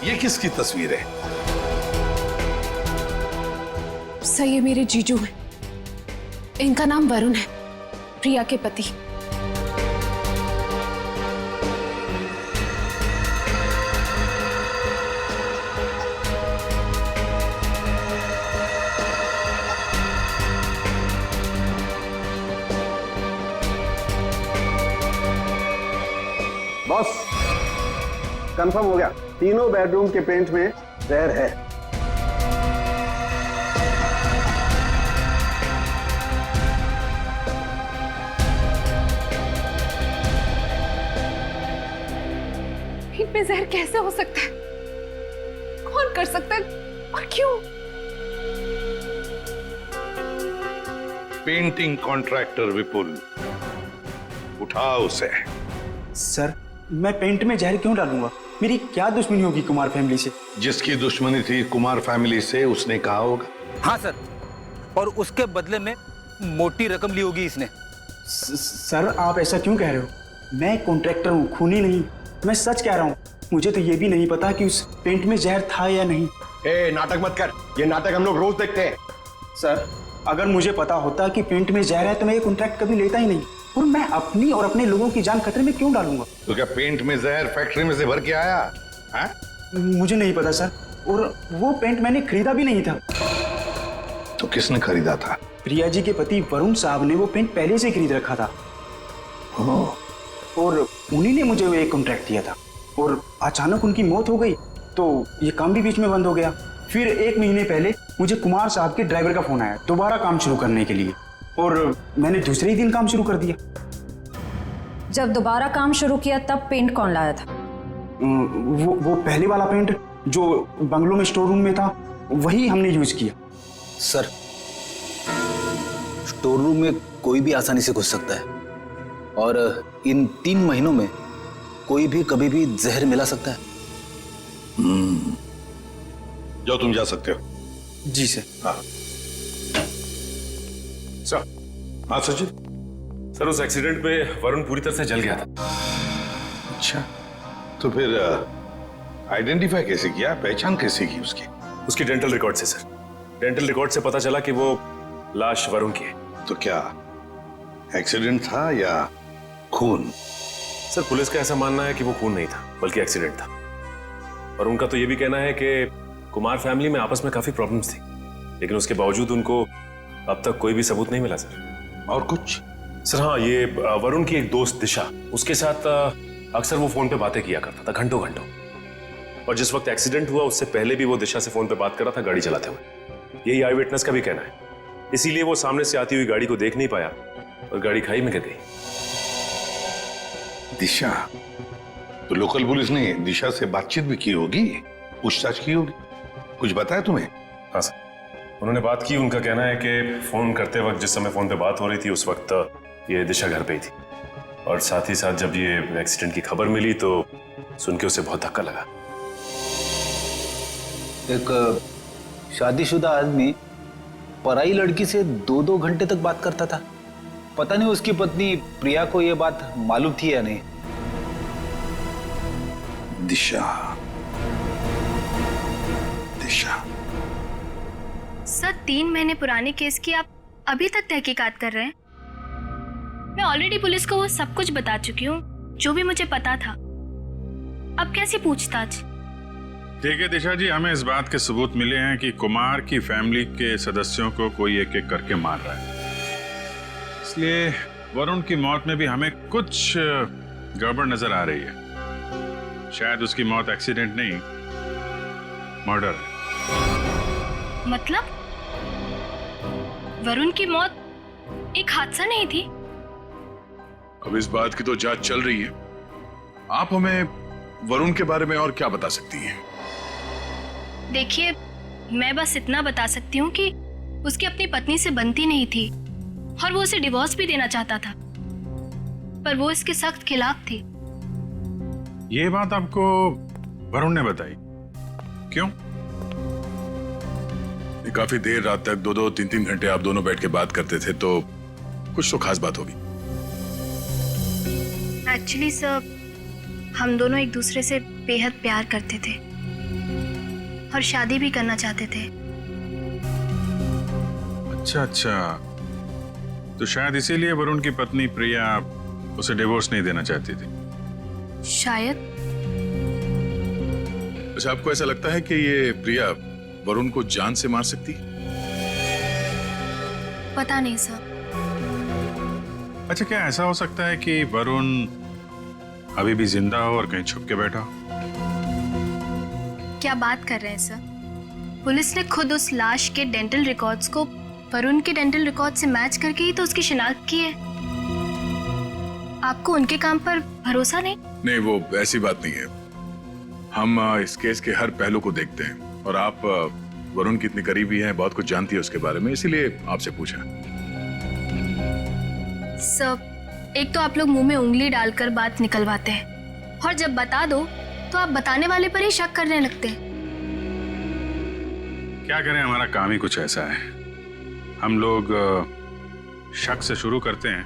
ये किसकी तस्वीर है? सर ये मेरे जीजू हैं, इनका नाम वरुण है, प्रिया के पति। बॉस कंफर्म हो गया, तीनों बेडरूम के पेंट में जहर है। पेट में जहर कैसे हो सकता है? कौन कर सकता है और क्यों? पेंटिंग कॉन्ट्रैक्टर विपुल, उठाओ उसे। सर, मैं पेंट में जहर क्यों डालूंगा? मेरी क्या दुश्मनी होगी कुमार फैमिली से? जिसकी दुश्मनी थी कुमार फैमिली से उसने कहा होगा। हाँ सर, और उसके बदले में मोटी रकम ली होगी इसने। सर, आप ऐसा क्यों कह रहे हो? मैं कॉन्ट्रैक्टर हूँ, खूनी नहीं। मैं सच कह रहा हूँ। मुझे तो ये भी नहीं पता कि उस पेंट में जहर था या नहीं। नाटक मत कर, ये नाटक हम लोग रोज देखते हैं। सर, अगर मुझे पता होता कि पेंट में जहर है तो मैं ये कॉन्ट्रैक्ट कभी लेता ही नहीं। और मैं अपनी और अपने लोगों की जान खतरे में क्यों डालूंगा? तो क्या पेंट में जहर फैक्ट्री में से भर के आया है? मुझे नहीं पता सर, और वो पेंट मैंने खरीदा भी नहीं था। तो किसने खरीदा था? प्रिया जी के पति वरुण साहब ने वो पेंट पहले से खरीद रखा था। और उन्हीं ने मुझे वो एक कॉन्ट्रैक्ट दिया था। और अचानक उनकी मौत हो गई तो ये काम भी बीच में बंद हो गया। फिर 1 महीने पहले मुझे कुमार साहब के ड्राइवर का फोन आया दोबारा काम शुरू करने के लिए, और मैंने दूसरे ही दिन काम शुरू कर दिया। जब दोबारा काम शुरू किया तब पेंट कौन लाया था? वो पहले वाला पेंट जो बंगलों में स्टोर रूम में था, वही हमने यूज किया। सर, स्टोर रूम में कोई भी आसानी से घुस सकता है, और इन 3 महीनों में कोई भी कभी भी जहर मिला सकता है। जाओ, तुम जा सकते हो। जी सर। हाँ सर। हाँ सचिन। सर, उस एक्सीडेंट में वरुण पूरी तरह से जल गया था। अच्छा, तो फिर आइडेंटिफाई कैसे किया, पहचान कैसे की उसकी? उसकी डेंटल रिकॉर्ड से सर। डेंटल रिकॉर्ड से पता चला कि वो लाश वरुण की है। तो क्या एक्सीडेंट था या खून? सर, पुलिस का ऐसा मानना है कि वो खून नहीं था बल्कि एक्सीडेंट था। और उनका तो ये भी कहना है कि कुमार फैमिली में आपस में काफी प्रॉब्लम्स थी, लेकिन उसके बावजूद उनको अब तक कोई भी सबूत नहीं मिला सर। और कुछ? सर हाँ, ये वरुण की एक दोस्त दिशा, उसके साथ अक्सर वो फोन पे बातें किया करता था घंटों घंटों। और जिस वक्त एक्सीडेंट हुआ उससे पहले भी वो दिशा से फोन पे बात कर रहा था गाड़ी चलाते हुए। यही आई विटनेस का भी कहना है। इसीलिए वो सामने से आती हुई गाड़ी को देख नहीं पाया और गाड़ी खाई में गिर गई। दिशा? तो लोकल पुलिस ने दिशा से बातचीत भी की होगी, पूछताछ की होगी। कुछ बताया तुम्हें? हाँ सर, उन्होंने बात की। उनका कहना है कि फोन करते वक्त जिस समय फोन पे बात हो रही थी उस वक्त ये दिशा घर पे ही थी, और साथ ही साथ जब ये एक्सीडेंट की खबर मिली तो सुन के उसे बहुत धक्का लगा। एक शादीशुदा आदमी पराई लड़की से 2-2 घंटे तक बात करता था। पता नहीं उसकी पत्नी प्रिया को यह बात मालूम थी या नहीं। दिशा, दिशा। सर, 3 महीने पुराने केस की आप अभी तक तहकीकात कर रहे हैं? मैं ऑलरेडी पुलिस को वो सब कुछ बता चुकी हूँ जो भी मुझे पता था। अब कैसी पूछताछ? ठीक है दिशा जी, हमें इस बात के सबूत मिले हैं कि कुमार की फैमिली के सदस्यों को कोई एक एक करके मार रहा है। इसलिए वरुण की मौत में भी हमें कुछ गड़बड़ नजर आ रही है। शायद उसकी मौत एक्सीडेंट नहीं, मर्डर है। मतलब वरुण की मौत एक हादसा नहीं थी? अब इस बात की तो जांच चल रही है। आप हमें वरुण के बारे में और क्या बता सकती हैं? देखिए, मैं बस इतना बता सकती हूँ कि उसकी अपनी पत्नी से बनती नहीं थी और वो उसे डिवोर्स भी देना चाहता था, पर वो इसके सख्त खिलाफ थी। ये बात आपको वरुण ने बताई? क्यों? काफी देर रात तक 2-2, 3-3 घंटे आप दोनों बैठ के बात करते थे, तो कुछ तो खास बात होगी। एक्चुअली सर, हम दोनों एक दूसरे से बेहद प्यार करते थे और शादी भी करना चाहते थे। अच्छा अच्छा, तो शायद इसीलिए वरुण की पत्नी प्रिया उसे डिवोर्स नहीं देना चाहती थी। शायद। अच्छा, आपको ऐसा लगता है कि ये प्रिया वरुण को जान से मार सकती? पता नहीं सर। अच्छा, क्या ऐसा हो सकता है कि वरुण अभी भी जिंदा हो और कहीं छुप के बैठा हो? क्या बात कर रहे हैं सर? पुलिस ने खुद उस लाश के डेंटल रिकॉर्ड्स को वरुण के डेंटल रिकॉर्ड से मैच करके ही तो उसकी शिनाख्त की है। आपको उनके काम पर भरोसा नहीं? नहीं, वो ऐसी बात नहीं है। हम इस केस के हर पहलू को देखते हैं और आप वरुण की इतनी करीबी हैं, बहुत कुछ जानती है उसके बारे में, इसीलिए आपसे पूछा। सब एक तो आप लोग मुंह में उंगली डालकर बात निकलवाते हैं और जब बता दो तो आप बताने वाले पर ही शक करने लगते हैं। क्या करें, हमारा काम ही कुछ ऐसा है। हम लोग शक से शुरू करते हैं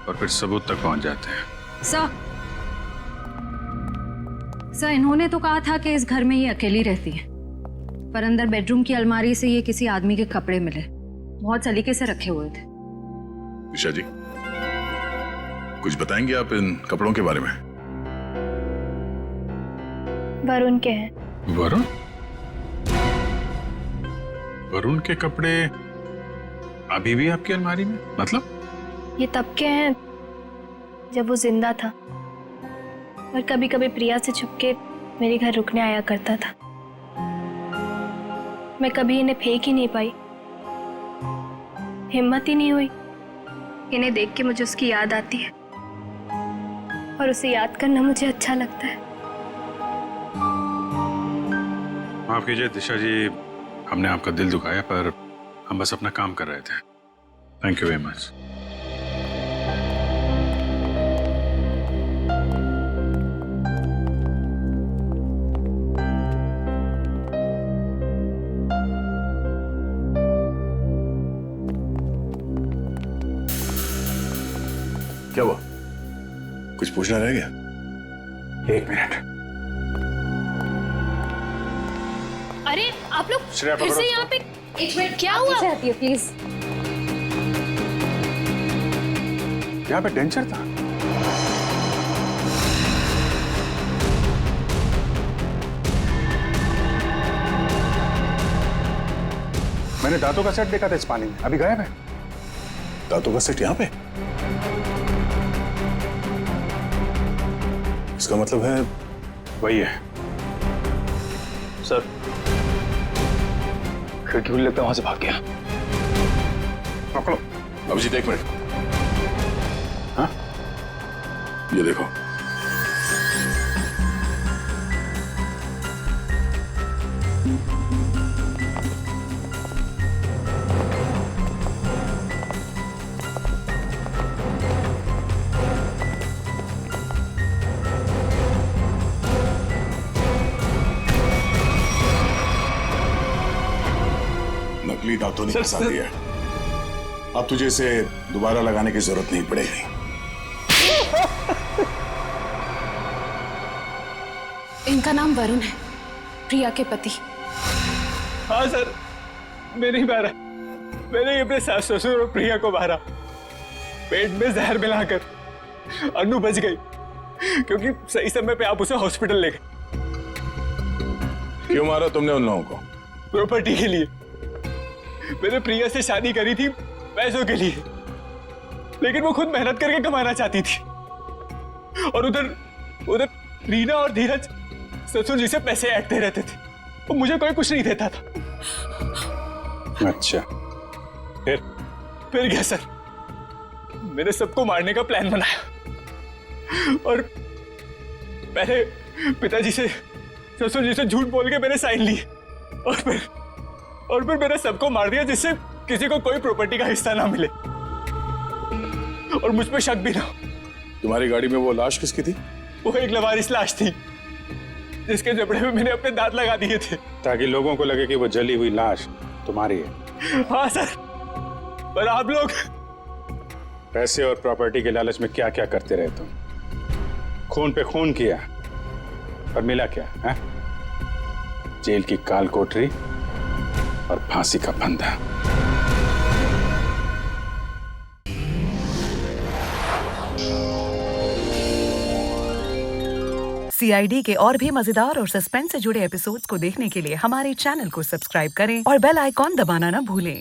और फिर सबूत तक पहुंच जाते हैं। सर, इन्होंने तो कहा था कि इस घर में ये अकेली रहती है, पर अंदर बेडरूम की अलमारी से ये किसी आदमी के कपड़े मिले, बहुत सलीके से रखे हुए थे। दिशा जी, कुछ बताएंगे आप इन कपड़ों के बारे में? वरुण के हैं। वरुण? वरुण के कपड़े अभी भी आपकी अलमारी में? मतलब? ये तब के हैं जब वो जिंदा था और कभी कभी प्रिया से छुपके मेरे घर रुकने आया करता था। मैं कभी इन्हें फेंक ही नहीं पाई, हिम्मत ही नहीं हुई। इन्हें देख के मुझे उसकी याद आती है और उसे याद करना मुझे अच्छा लगता है। माफ कीजिए दिशा जी, हमने आपका दिल दुखाया, पर हम बस अपना काम कर रहे थे। Thank you very much. क्या हुआ? कुछ पूछना रह गया? एक मिनट। अरे आप लोग श्रेया, फिर पकड़ो से इसको। यहाँ पे। एक मिनट, क्या हुआ? प्लीज। यहाँ पे डेंचर था। मैंने दांतों का सेट देखा था इस पानी में, अभी गायब है। दांतों का सेट यहाँ पे? इसका मतलब है वही है। सर, खिड़की खुली, लगता है वहां से भाग गया। पकड़ो। अभिजीत, एक मिनट। हाँ, ये देखो। नकली दांतों ने फंसा दिया। अब तुझे इसे दोबारा लगाने की जरूरत नहीं पड़ेगी। इनका नाम वरुण है, प्रिया के पति। हाँ सर, मैं नहीं मारा। मैंने अपने सास ससुर और प्रिया को मारा, पेट में जहर मिलाकर। अनु बच गई क्योंकि सही समय पे आप उसे हॉस्पिटल ले गए। क्यों मारा तुमने उन लोगों को? प्रॉपर्टी के लिए। मैंने प्रिया से शादी करी थी पैसों के लिए, लेकिन वो खुद मेहनत करके कमाना चाहती थी। और उधर रीना और धीरज ससुर जी से पैसे ऐंठते रहते थे और मुझे कोई कुछ नहीं देता था। अच्छा, फिर क्या सर, मैंने सबको मारने का प्लान बनाया और पहले पिताजी से, ससुर जी से झूठ बोल के मैंने साइन लिए और फिर मैंने सबको मार दिया जिससे किसी को कोई प्रॉपर्टी का हिस्सा ना मिले और मुझ पे शक भी ना हो। तुम्हारी गाड़ी में वो लाश किसकी थी? वो एक लवारिस लाश थी जिसके जबड़े में मैंने अपने दांत लगा दिए थे ताकि लोगों को लगे कि वो जली हुई लाश तुम्हारी है। हाँ सर, पर आप लोग पैसे और प्रॉपर्टी के लालच में क्या क्या करते रहे तुम। खून पे खून किया और मिला क्या है? जेल की काल कोठरी और फांसी का फंदा। CID के और भी मजेदार और सस्पेंस से जुड़े एपिसोड्स को देखने के लिए हमारे चैनल को सब्सक्राइब करें और बेल आइकॉन दबाना ना भूलें।